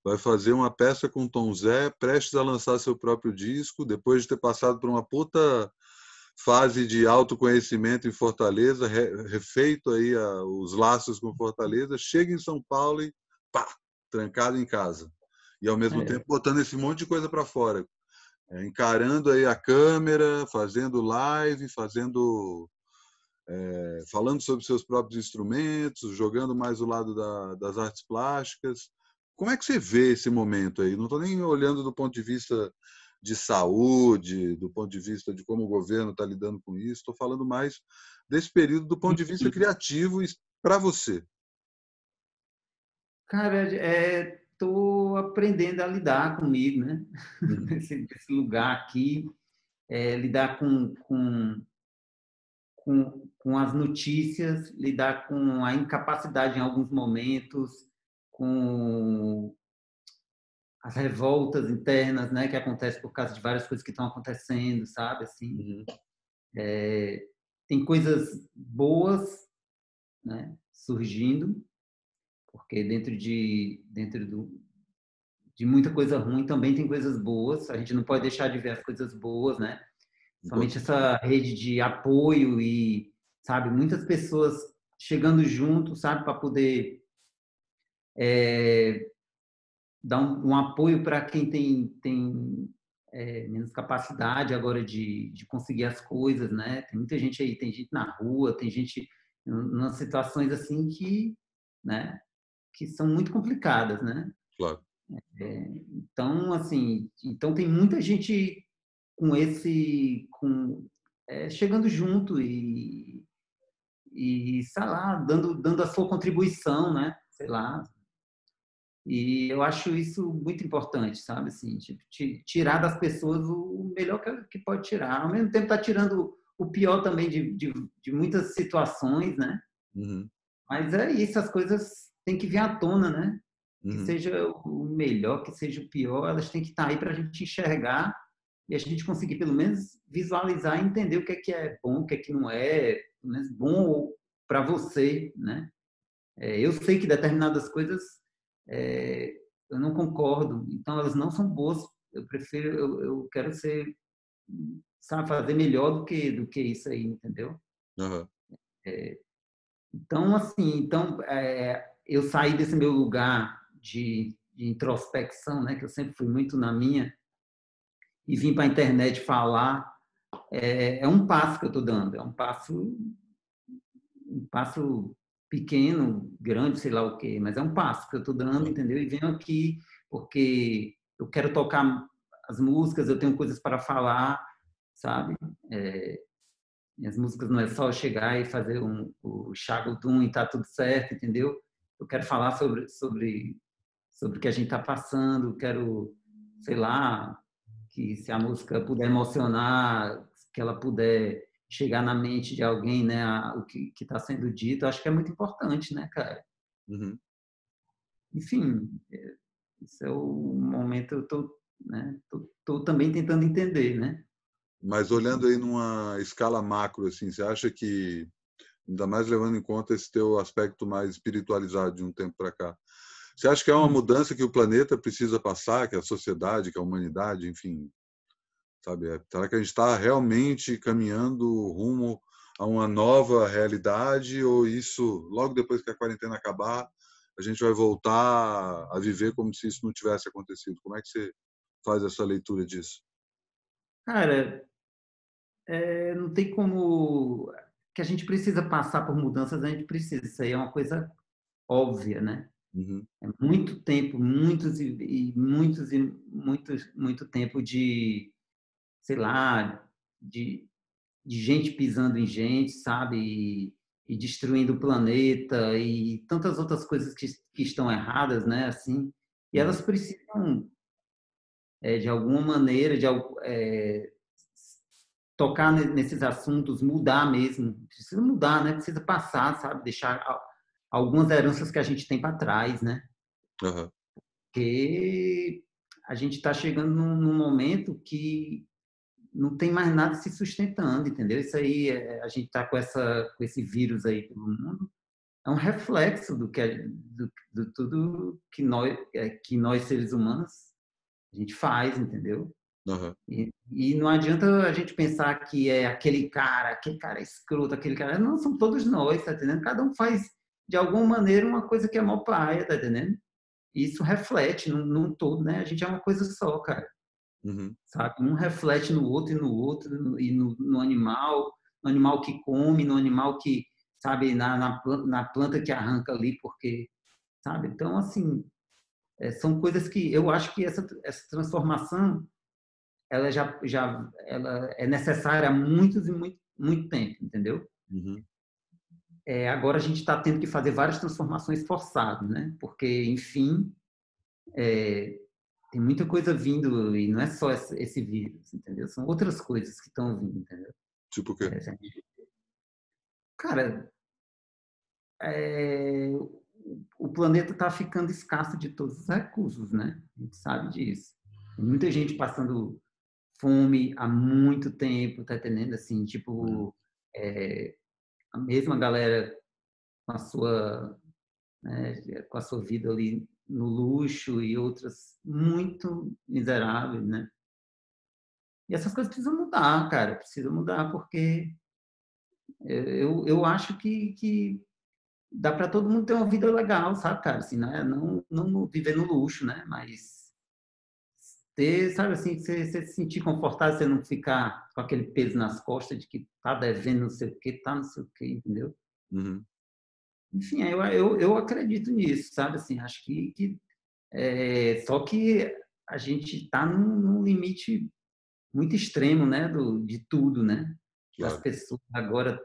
vai fazer uma peça com Tom Zé, prestes a lançar seu próprio disco, depois de ter passado por uma puta fase de autoconhecimento em Fortaleza, refeito aí os laços com Fortaleza, chega em São Paulo e pá, trancado em casa. E ao mesmo tempo é, botando esse monte de coisa para fora, encarando aí a câmera, fazendo live, falando sobre seus próprios instrumentos, jogando mais o lado das artes plásticas. Como é que você vê esse momento aí? Não estou nem olhando do ponto de vista de saúde, do ponto de vista de como o governo está lidando com isso, estou falando mais desse período do ponto de vista criativo para você. cara, tô estou aprendendo a lidar comigo, né? Uhum. Nesse lugar aqui, lidar com as notícias, lidar com a incapacidade em alguns momentos, com as revoltas internas, né, que acontecem por causa de várias coisas que estão acontecendo, sabe? Assim, Uhum. tem coisas boas, né, surgindo, porque de muita coisa ruim também tem coisas boas. A gente não pode deixar de ver as coisas boas, né? Somente Importante. essa rede de apoio e, sabe, muitas pessoas chegando junto, sabe, para poder dar um apoio para quem tem menos capacidade agora de conseguir as coisas, né? Tem muita gente aí, tem gente na rua, tem gente em situações assim que, né, que são muito complicadas, né? Claro. Então, assim, então tem muita gente chegando junto e sei lá, dando a sua contribuição, né? Sei lá. E eu acho isso muito importante, sabe? Assim, tipo, tirar das pessoas o melhor que pode tirar. Ao mesmo tempo, está tirando o pior também de muitas situações, né? Uhum. Mas é isso, as coisas têm que vir à tona, né? Que Uhum. seja o melhor, que seja o pior, elas têm que estar aí para a gente enxergar e a gente conseguir, pelo menos, visualizar e entender o que é bom, o que é que não é, pelo menos bom para você, né? Eu sei que determinadas coisas é, eu não concordo, então elas não são boas. Eu quero ser, sabe, fazer melhor do que isso aí, entendeu? Uhum. Então, assim, eu saí desse meu lugar de introspecção, né, que eu sempre fui muito na minha, e vim para a internet falar. É um passo que eu estou dando, é um passo pequeno, grande, sei lá o quê, mas é um passo que eu estou dando, Claro. entendeu? E venho aqui porque eu quero tocar as músicas, eu tenho coisas para falar, sabe? É, Minhas músicas não é só chegar e fazer o Chagodum e tá tudo certo, entendeu? Eu quero falar sobre o que a gente está passando, quero, sei lá, que se a música puder emocionar, que ela puder chegar na mente de alguém, né, o que está sendo dito, eu acho que é muito importante, né, cara? Uhum. Enfim, esse é o momento eu tô, né, tô também tentando entender, né? Mas olhando aí numa escala macro, assim, você acha que, ainda mais levando em conta esse teu aspecto mais espiritualizado de um tempo para cá, você acha que é uma mudança que o planeta precisa passar, que a sociedade, que a humanidade, enfim, sabe? Será que a gente está realmente caminhando rumo a uma nova realidade ou isso, logo depois que a quarentena acabar, a gente vai voltar a viver como se isso não tivesse acontecido? Como é que você faz essa leitura disso? Cara, não tem como que a gente precisa passar por mudanças, a gente precisa, isso aí é uma coisa óbvia, né? Uhum. É muito tempo, muito tempo sei lá, de gente pisando em gente, sabe? E destruindo o planeta e tantas outras coisas que estão erradas, né? Assim, e Uhum. elas precisam, de alguma maneira, tocar nesses assuntos, mudar mesmo. Precisa mudar, né? Precisa passar, sabe? Deixar algumas heranças que a gente tem para trás, né? Uhum. Porque a gente está chegando num momento que não tem mais nada se sustentando, entendeu? Isso aí, a gente está com esse vírus aí pelo mundo, é um reflexo do tudo que nós seres humanos a gente faz, entendeu? Uhum. E não adianta a gente pensar que é aquele cara é escroto, aquele cara. Não, são todos nós, tá entendendo? Cada um faz, de alguma maneira, uma coisa que é mó paia, tá entendendo? E isso reflete num todo, né? A gente é uma coisa só, cara. Uhum. Sabe? Um reflete no outro e no outro, e no animal que come, no animal que, sabe, na planta que arranca ali, porque, sabe? Então, assim, são coisas que eu acho que essa transformação, ela é necessária há muitos e muito tempo, entendeu? Uhum. Agora a gente está tendo que fazer várias transformações forçadas, né? Porque, enfim, tem muita coisa vindo e não é só esse vírus, entendeu? São outras coisas que estão vindo, entendeu? Tipo o quê? Cara, o planeta está ficando escasso de todos os recursos, né? A gente sabe disso. Tem muita gente passando fome há muito tempo, tá entendendo? Assim, tipo, a mesma galera com a sua, né, com a sua vida ali no luxo e outras muito miseráveis, né? E essas coisas precisam mudar, cara. Precisam mudar porque eu acho que dá para todo mundo ter uma vida legal, sabe, cara? Assim, né? Não viver no luxo, né? Mas ter, sabe assim, você se sentir confortável, você não ficar com aquele peso nas costas de que tá devendo não sei o que, tá não sei o que, entendeu? Uhum. Enfim, eu acredito nisso, sabe? Assim, acho só que a gente está num limite muito extremo, né? De tudo, né? Das Claro. pessoas agora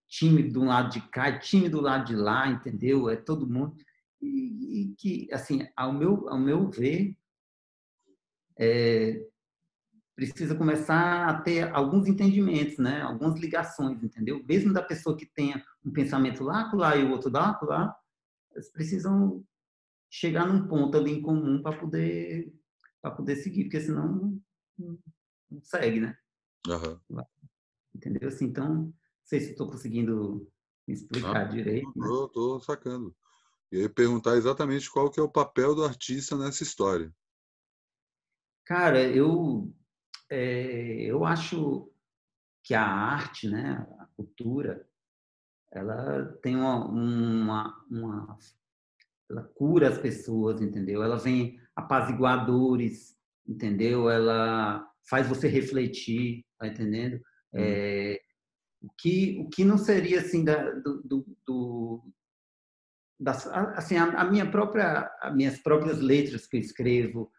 time de um lado de cá, time do lado de lá, entendeu? É todo mundo e que, assim, ao meu ver, precisa começar a ter alguns entendimentos, né? Algumas ligações, entendeu? Mesmo da pessoa que tenha um pensamento lá e o outro lá, eles precisam chegar num ponto ali em comum para poder seguir, porque senão não segue, né? Aham. Entendeu? Assim, então, não sei se estou conseguindo me Ah, explicar direito, né? tô sacando. E aí perguntar exatamente qual que é o papel do artista nessa história. Cara, eu acho que a arte, né, a cultura, ela tem ela cura as pessoas, entendeu? Ela vem apaziguadores, entendeu? Ela faz você refletir, tá entendendo? Uhum. O que não seria assim assim as minhas próprias letras que eu escrevo,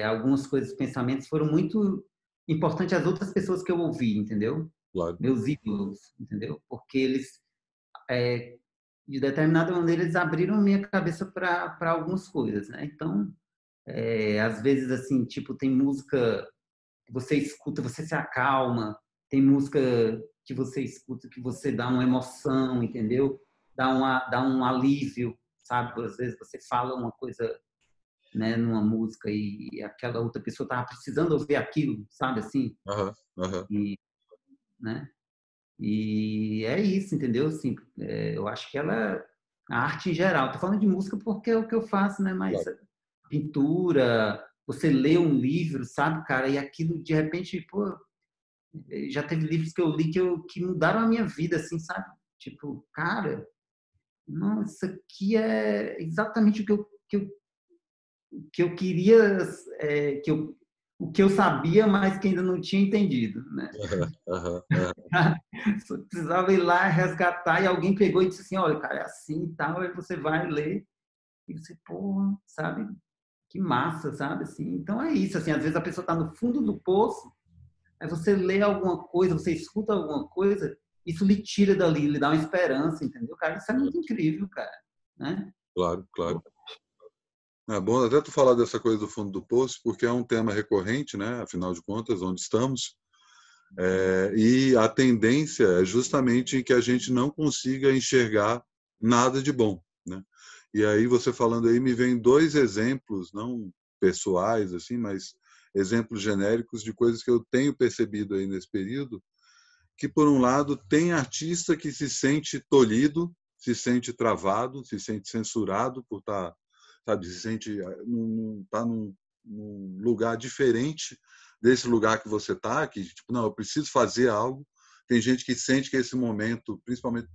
algumas coisas, pensamentos foram muito importantes às outras pessoas que eu ouvi, entendeu? Claro. Meus ídolos, entendeu? Porque eles, de determinada maneira, eles abriram a minha cabeça para algumas coisas, né? Então, às vezes assim, tipo, tem música que você escuta, você se acalma, tem música que você escuta que você dá uma emoção, entendeu? Dá um alívio, sabe? Às vezes você fala uma coisa, né, numa música e aquela outra pessoa estava precisando ouvir aquilo, sabe assim? Aham, aham. E, né? E é isso, entendeu? Assim, eu acho que a arte em geral, tô falando de música porque é o que eu faço, né? Mas Claro. pintura, você lê um livro, sabe, cara? E aquilo de repente, pô, já teve livros que eu li que mudaram a minha vida, assim, sabe? Tipo, cara, não, isso aqui é exatamente o que eu queria, o que eu sabia, mas que ainda não tinha entendido, né? Aham, aham, aham. Só precisava ir lá resgatar e alguém pegou e disse assim, olha, cara, é assim e tal, aí você vai ler e você, pô, sabe? Que massa, sabe? Assim, então é isso, assim, às vezes a pessoa está no fundo do poço. Aí você lê alguma coisa, você escuta alguma coisa, isso lhe tira dali, lhe dá uma esperança, entendeu? Cara, isso é muito incrível, cara, né? Claro, claro. É bom até tu falar dessa coisa do fundo do poço, porque é um tema recorrente, né? Afinal de contas, onde estamos. E a tendência é justamente que a gente não consiga enxergar nada de bom, né? E aí você falando aí me vem dois exemplos, não pessoais assim, mas exemplos genéricos de coisas que eu tenho percebido aí nesse período, que por um lado tem artista que se sente tolhido, se sente travado, se sente censurado por estar, sabe, se sente tá num lugar diferente desse lugar que você está, que tipo, não, eu preciso fazer algo. Tem gente que sente que esse momento, principalmente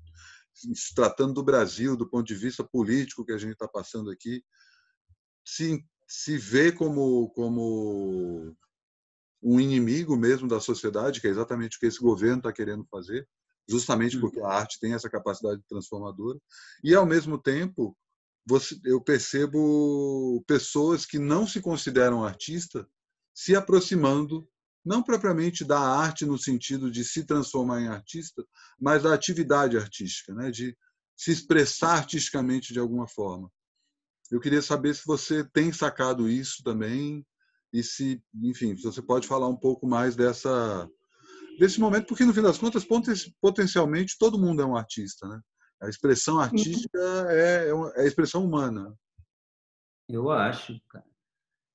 se tratando do Brasil, do ponto de vista político que a gente está passando aqui, se vê como um inimigo mesmo da sociedade, que é exatamente o que esse governo está querendo fazer, justamente porque a arte tem essa capacidade transformadora. E, ao mesmo tempo, eu percebo pessoas que não se consideram artista se aproximando, não propriamente da arte no sentido de se transformar em artista, mas da atividade artística, né? De se expressar artisticamente de alguma forma. eu queria saber se você tem sacado isso também e se, enfim, se você pode falar um pouco mais desse momento, porque no fim das contas, potencialmente, todo mundo é um artista, né? A expressão artística é a expressão humana. Eu acho, cara.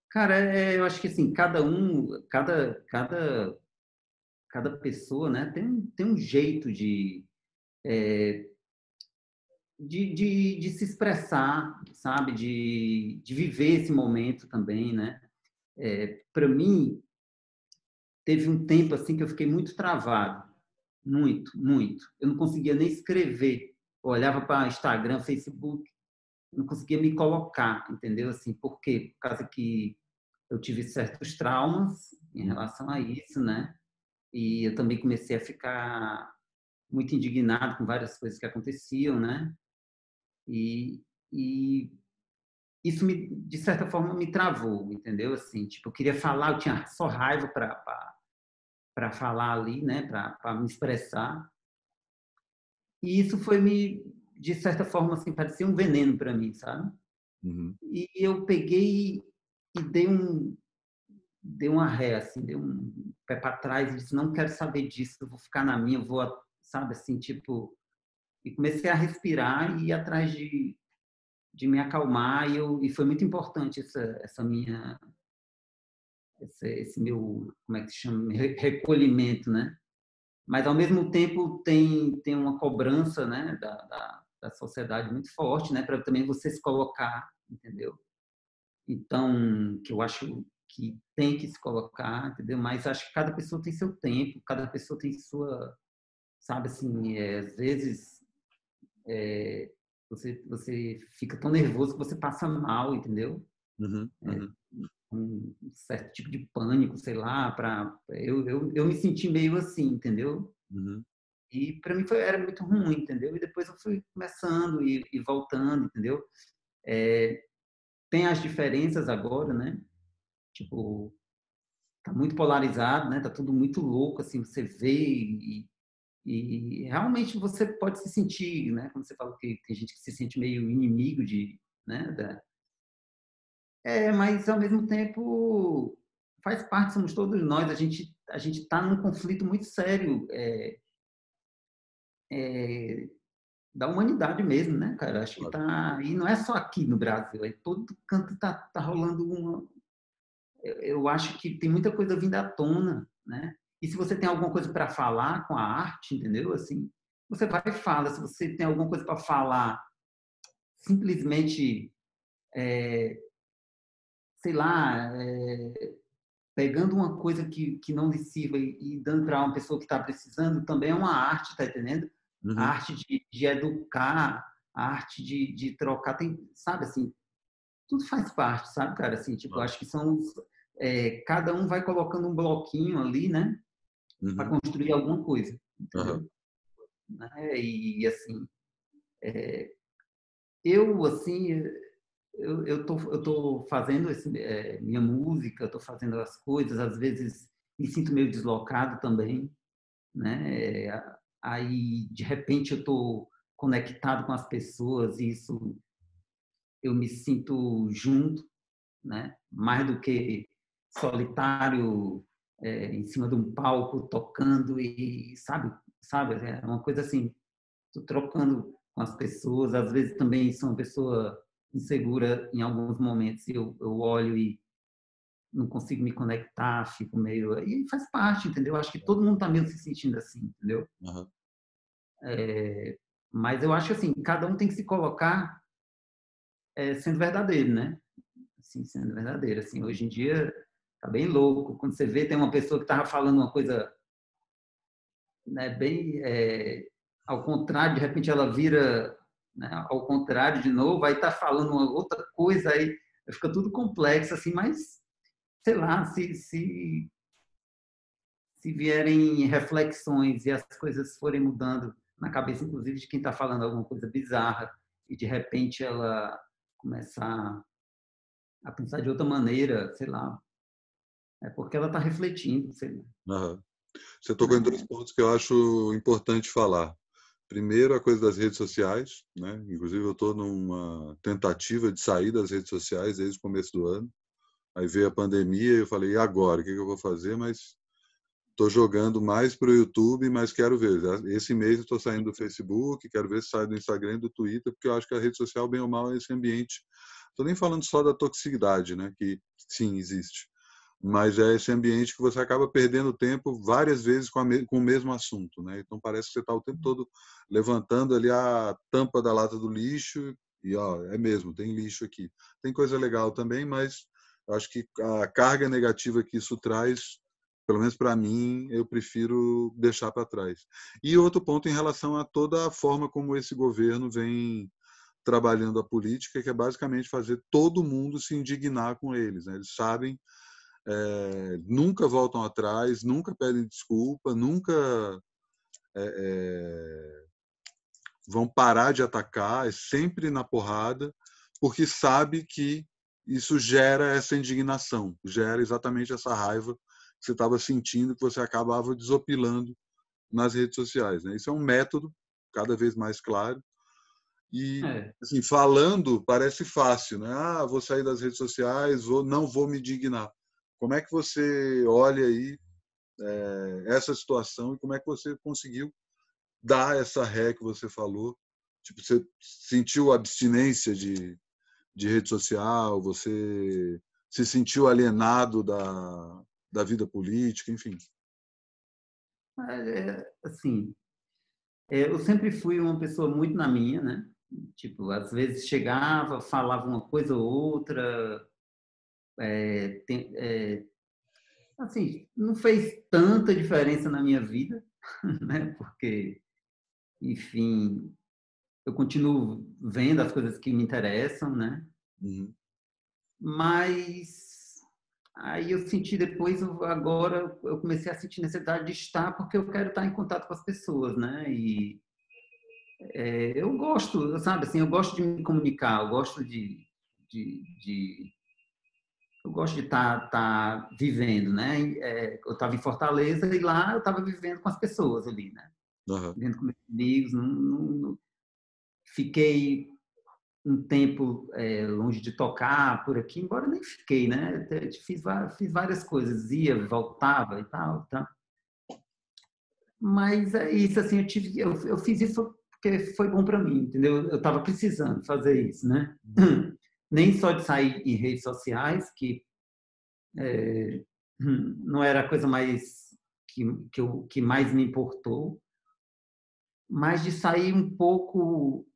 Cara, eu acho que assim, cada pessoa, né, tem um jeito de se expressar, sabe? De viver esse momento também, né? Para mim, teve um tempo assim que eu fiquei muito travado, muito, muito. Eu não conseguia nem escrever. Eu olhava para Instagram, Facebook, não conseguia me colocar, entendeu? Assim, por quê? Por causa que eu tive certos traumas em relação a isso, né? E eu também comecei a ficar muito indignado com várias coisas que aconteciam, né? E, e isso de certa forma me travou, entendeu? Assim, tipo, eu queria falar, eu tinha só raiva para falar ali, né? Para me expressar. E isso foi de certa forma, assim, parecia um veneno para mim, sabe? Uhum. E eu peguei e dei uma ré, assim, dei um pé para trás e disse, não quero saber disso, eu vou ficar na minha, eu vou, sabe, assim, tipo, e comecei a respirar e ir atrás de me acalmar e foi muito importante essa minha, esse meu, como é que se chama, recolhimento, né? Mas ao mesmo tempo tem uma cobrança, né, da sociedade muito forte, né, para também você se colocar, entendeu? Então, que eu acho que tem que se colocar, entendeu? Mas acho que cada pessoa tem seu tempo, cada pessoa tem sua, sabe assim, às vezes você fica tão nervoso que você passa mal, entendeu? Uhum. Uhum. Um certo tipo de pânico, sei lá, eu me senti meio assim, entendeu? Uhum. E para mim era muito ruim, entendeu? E depois eu fui começando e voltando, entendeu? Tem as diferenças agora, né? Tipo, tá muito polarizado, né? Tá tudo muito louco, assim, você vê e realmente você pode se sentir, né? Como você falou que tem gente que se sente meio inimigo né? Mas ao mesmo tempo faz parte, somos todos nós. A gente está num conflito muito sério da humanidade mesmo, né, cara? Acho que Claro. tá e não é só aqui no Brasil, é todo canto tá rolando uma. Eu acho que tem muita coisa vindo à tona, né? E se você tem alguma coisa para falar com a arte, entendeu? Assim, você vai e fala. Se você tem alguma coisa para falar, simplesmente, sei lá, pegando uma coisa que não lhe sirva e dando para uma pessoa que está precisando, também é uma arte, tá entendendo? A Uhum. arte de educar, a arte de trocar, tem, sabe assim, tudo faz parte, sabe, cara? Assim, tipo, Claro. acho que cada um vai colocando um bloquinho ali, né, para Uhum. construir alguma coisa, Uhum. entendeu? Né? E assim, eu assim, eu tô fazendo minha música, eu tô fazendo as coisas, às vezes me sinto meio deslocado também, né? Aí de repente eu tô conectado com as pessoas e isso eu me sinto junto, né? Mais do que solitário em cima de um palco tocando e sabe, é uma coisa assim, tô trocando com as pessoas, às vezes também sou uma pessoa insegura em alguns momentos, eu olho e não consigo me conectar, fico meio e faz parte, entendeu? Acho que todo mundo está mesmo se sentindo assim, entendeu? Uhum. Mas eu acho que assim, cada um tem que se colocar sendo verdadeiro, né? Assim, sendo verdadeiro. Assim, hoje em dia tá bem louco. Quando você vê, tem uma pessoa que estava falando uma coisa, né, bem ao contrário, de repente ela vira, né, ao contrário de novo, aí tá falando uma outra coisa, aí fica tudo complexo, assim, mas sei lá, se vierem reflexões e as coisas forem mudando na cabeça, inclusive, de quem está falando alguma coisa bizarra, e de repente ela começar a pensar de outra maneira, sei lá, é porque ela está refletindo, sei lá, Uhum. Você tocou em dois né? pontos que eu acho importante falar. Primeiro, a coisa das redes sociais, né? Inclusive, eu estou numa tentativa de sair das redes sociais desde o começo do ano. Aí veio a pandemia e eu falei, e agora? O que eu vou fazer? Mas estou jogando mais para o YouTube, mas quero ver. Esse mês eu estou saindo do Facebook, quero ver se sai do Instagram e do Twitter, porque eu acho que a rede social, bem ou mal, é esse ambiente. Estou nem falando só da toxicidade, né? Que sim, existe. Mas é esse ambiente que você acaba perdendo tempo várias vezes com o mesmo assunto, né? Então parece que você está o tempo todo levantando ali a tampa da lata do lixo e, ó, é mesmo, tem lixo aqui. Tem coisa legal também, mas eu acho que a carga negativa que isso traz, pelo menos para mim, eu prefiro deixar para trás. E outro ponto em relação a toda a forma como esse governo vem trabalhando a política, que é basicamente fazer todo mundo se indignar com eles, né? Eles sabem, nunca voltam atrás, nunca pedem desculpa, nunca vão parar de atacar, é sempre na porrada, porque sabe que isso gera essa indignação, gera exatamente essa raiva que você estava sentindo, que você acabava desopilando nas redes sociais, né? Isso é um método cada vez mais claro e, É, assim, falando parece fácil, né? Ah, vou sair das redes sociais, não vou me dignar. Como é que você olha aí essa situação e como é que você conseguiu dar essa ré que você falou? Tipo, você sentiu abstinência de rede social, você se sentiu alienado da vida política, enfim. assim, eu sempre fui uma pessoa muito na minha, né? Tipo, às vezes chegava, falava uma coisa ou outra, assim, não fez tanta diferença na minha vida, né? Porque, enfim, eu continuo vendo as coisas que me interessam, né? Uhum. Mas aí eu senti depois, agora eu comecei a sentir necessidade de estar porque eu quero estar em contato com as pessoas, né? E eu gosto, sabe, assim, eu gosto de me comunicar, eu gosto de eu gosto de estar vivendo, né? Eu estava em Fortaleza e lá eu estava vivendo com as pessoas ali, né? Uhum. Vivendo com meus amigos, fiquei um tempo longe de tocar por aqui, embora nem fiquei, né? Até fiz várias coisas, ia, voltava e tal, tá? Mas é isso, assim, eu fiz isso porque foi bom para mim, entendeu? Eu estava precisando fazer isso, né? Uhum. Nem só de sair em redes sociais, que não era a coisa mais que mais me importou, mas de sair um pouco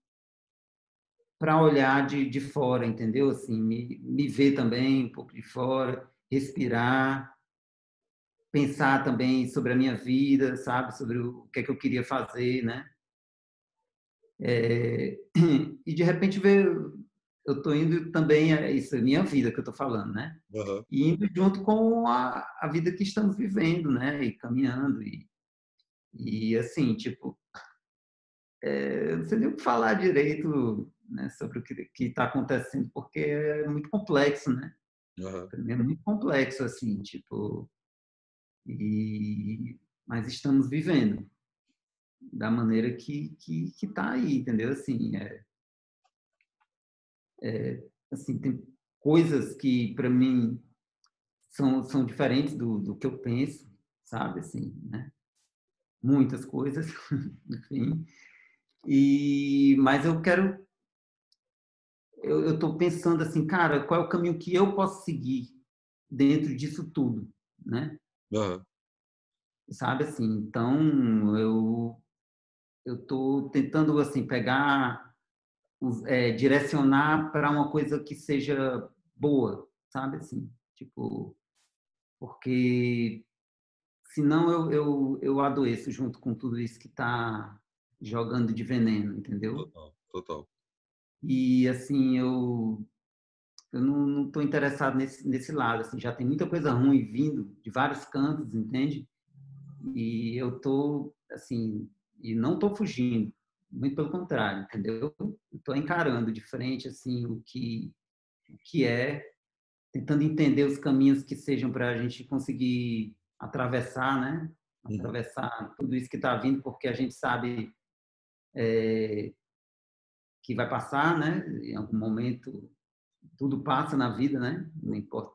para olhar de fora, entendeu? Assim, me ver também um pouco de fora, respirar, pensar também sobre a minha vida, sabe? Sobre o que é que eu queria fazer, né? E de repente ver, eu estou indo também, isso é minha vida que eu estou falando, né? Uhum. E indo junto com a vida que estamos vivendo, né? E caminhando, e assim, tipo, eu não sei nem o que falar direito, né, sobre o que está acontecendo, porque é muito complexo, né? Uhum. Para mim é muito complexo, assim, tipo, mas estamos vivendo da maneira que tá aí, entendeu? Assim, tem coisas que para mim são diferentes do que eu penso, sabe? Assim, né? Muitas coisas, enfim. Mas eu estou pensando assim, cara, qual é o caminho que eu posso seguir dentro disso tudo, né? Uhum. Sabe assim, então eu estou tentando assim pegar, direcionar para uma coisa que seja boa, sabe assim, tipo, porque senão eu adoeço junto com tudo isso que está jogando de veneno, entendeu? Total, total. E assim, eu não estou interessado nesse lado, assim, já tem muita coisa ruim vindo de vários cantos, entende? E eu estou, assim, e não estou fugindo, muito pelo contrário, entendeu? Estou encarando de frente, assim, o que tentando entender os caminhos que sejam para a gente conseguir atravessar, né? Uhum. Atravessar tudo isso que está vindo, porque a gente sabe que vai passar, né? Em algum momento, tudo passa na vida, né? Não importa,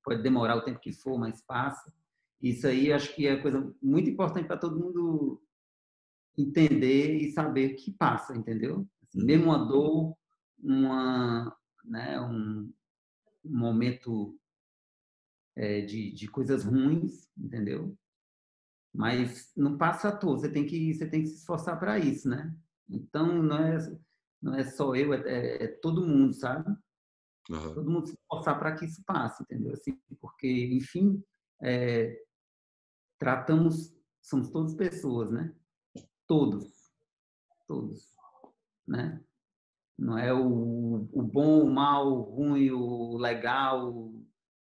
pode demorar o tempo que for, mas passa. Isso aí acho que é coisa muito importante para todo mundo entender e saber que passa, entendeu? Assim, mesmo uma dor, né, um momento de coisas ruins, entendeu? Mas não passa à toa, você tem que se esforçar para isso, né? Então, não é só eu, é todo mundo, sabe? Uhum. Todo mundo se esforçar para que isso passe, entendeu? Assim, porque, enfim, é, somos todos pessoas, né? Todos, todos, né? Não é o bom, o mal, o ruim, o legal.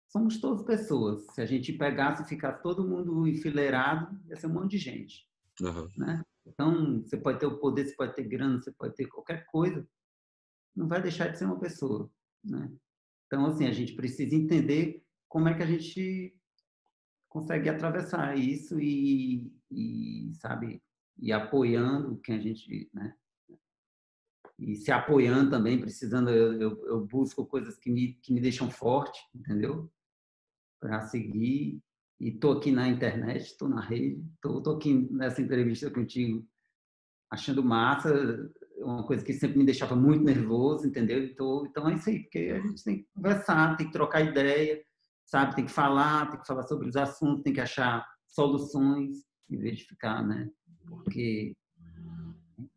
Somos todos pessoas. Se a gente pegasse e ficasse todo mundo enfileirado, ia ser um monte de gente, Uhum. né? Então, você pode ter o poder, você pode ter grana, você pode ter qualquer coisa, não vai deixar de ser uma pessoa, né? Então, assim, a gente precisa entender como é que a gente consegue atravessar isso sabe, e apoiando quem a gente, né? E se apoiando também, precisando, eu busco coisas que me deixam forte, entendeu? Para seguir. E estou aqui na internet, estou na rede, estou aqui nessa entrevista contigo, achando massa, uma coisa que sempre me deixava muito nervoso, entendeu? Então é isso aí, porque a gente tem que conversar, tem que trocar ideia, sabe? Tem que falar sobre os assuntos, tem que achar soluções, em vez de ficar, né? Porque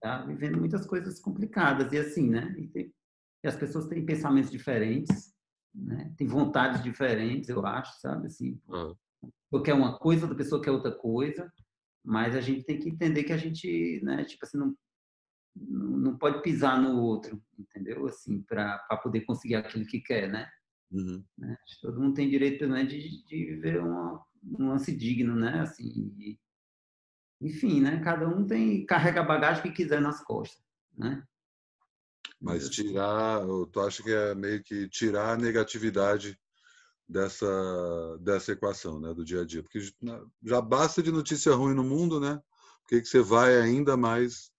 tá vivendo muitas coisas complicadas e assim, né? E as pessoas têm pensamentos diferentes, né? Têm vontades diferentes, eu acho, sabe? Assim, Uhum. porque é uma coisa, outra pessoa quer outra coisa, mas a gente tem que entender que a gente, né? Tipo assim, não pode pisar no outro, entendeu? Assim, para poder conseguir aquilo que quer, né? Uhum. Né? Todo mundo tem direito, né, de viver um lance digno, né? Assim, enfim, né? Cada um carrega a bagagem que quiser nas costas, né? Mas Assim, tu acha que é meio que tirar a negatividade dessa equação, né, do dia a dia? Porque já basta de notícia ruim no mundo, né? Por que você vai ainda mais?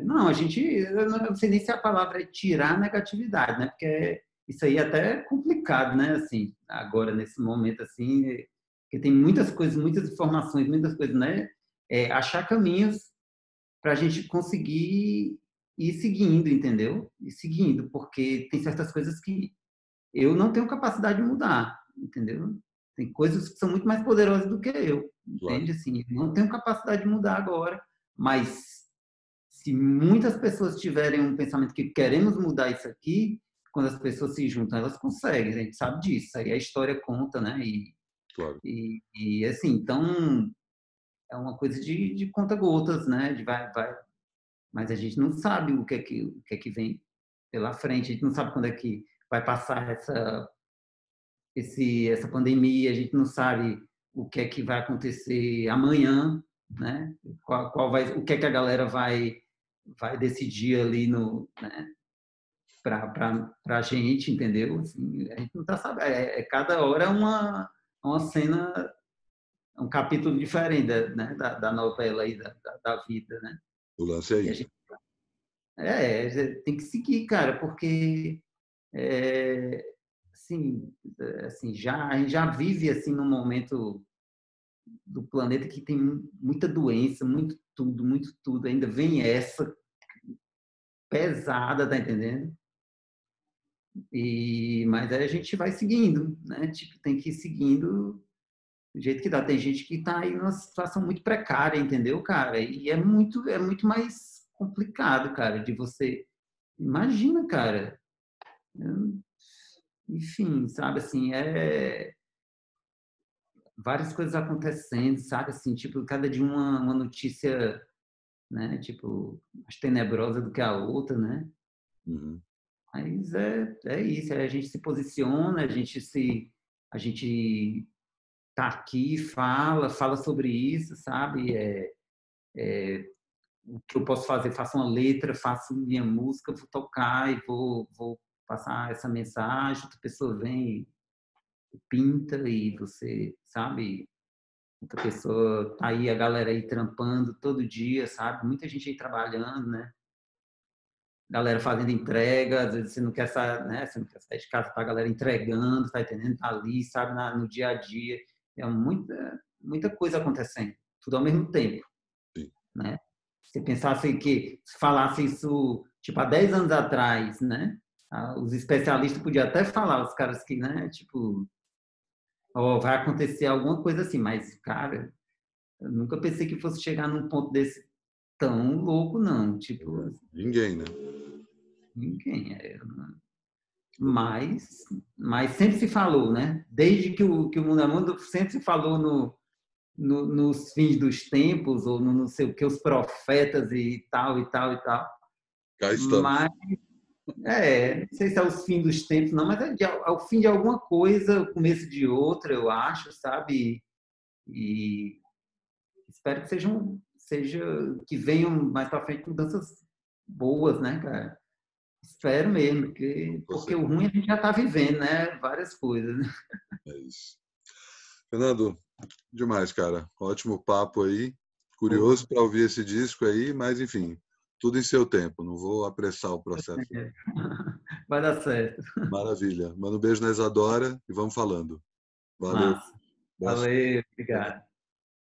não, eu não sei nem se a palavra é tirar a negatividade, né? Porque isso aí é até complicado, né? Assim, agora, nesse momento, assim, porque tem muitas coisas, muitas informações, muitas coisas, né? Achar caminhos para a gente conseguir ir seguindo, entendeu? Ir seguindo, porque tem certas coisas que eu não tenho capacidade de mudar, entendeu? Tem coisas que são muito mais poderosas do que eu, Claro. entende? Assim, eu não tenho capacidade de mudar agora, mas se muitas pessoas tiverem um pensamento que queremos mudar isso aqui, quando as pessoas se juntam, elas conseguem, a gente sabe disso, aí a história conta, né? Claro. Assim, então, é uma coisa de conta-gotas, né? De vai, mas a gente não sabe o que é que vem pela frente, a gente não sabe quando é que vai passar essa pandemia, a gente não sabe o que é que vai acontecer amanhã, né? O que é que a galera vai decidir ali no, né? Para a gente, entendeu? Assim, a gente não está sabendo. Cada hora é uma cena, um capítulo diferente né? Da novela aí, da vida, né? O lance é E a isso. gente tem que seguir, cara, porque é, assim, a gente já vive assim num momento do planeta que tem muita doença, muito tudo. Ainda vem essa pesada, tá entendendo? Mas aí a gente vai seguindo, né? Tipo, tem que ir seguindo do jeito que dá. Tem gente que está aí numa situação muito precária, entendeu, cara? E é muito mais complicado, cara, de você. Imagina, cara. Enfim, sabe assim, várias coisas acontecendo, sabe assim, tipo, cada dia uma notícia, né? Tipo, mais tenebrosa do que a outra, né? Uhum. Mas é isso, a gente se posiciona, a gente tá aqui, fala sobre isso, sabe? O que eu posso fazer? Faço uma letra, faço minha música, vou tocar e vou passar essa mensagem, outra pessoa vem e pinta e você, sabe? Muita pessoa, tá aí a galera aí trampando todo dia, sabe? Muita gente aí trabalhando, né? Galera fazendo entrega, às vezes você não quer sair, né? Você não quer sair de casa, tá a galera entregando, tá entendendo? Tá ali, sabe? No dia a dia. É muita coisa acontecendo, tudo ao mesmo tempo, Sim. né? Se pensasse que, se falasse isso, tipo, há 10 anos atrás, né? Os especialistas podiam até falar, os caras que, né? Tipo, ó, vai acontecer alguma coisa assim, mas, cara, eu nunca pensei que fosse chegar num ponto desse tão louco, não. Tipo, Ninguém, né? ninguém. Mas sempre se falou, né? Desde que o mundo é mundo, sempre se falou nos fins dos tempos, ou no não sei o que, os profetas e tal, e tal, e tal. Cá estamos. Mas, não sei se é os fins dos tempos, não, mas é o fim de alguma coisa, o começo de outra, eu acho, sabe? E espero que que venham mais para frente mudanças boas, né, cara? Espero mesmo, Com porque o certeza. ruim a gente já está vivendo, né? Várias coisas, né? É isso. Fernando, demais, cara. Ótimo papo aí. Pô, Curioso para ouvir esse disco aí, mas enfim, tudo em seu tempo. Não vou apressar o processo. vai dar certo. Maravilha. Manda um beijo na Isadora e vamos falando. Valeu. Massa. Abraço. Valeu, obrigado.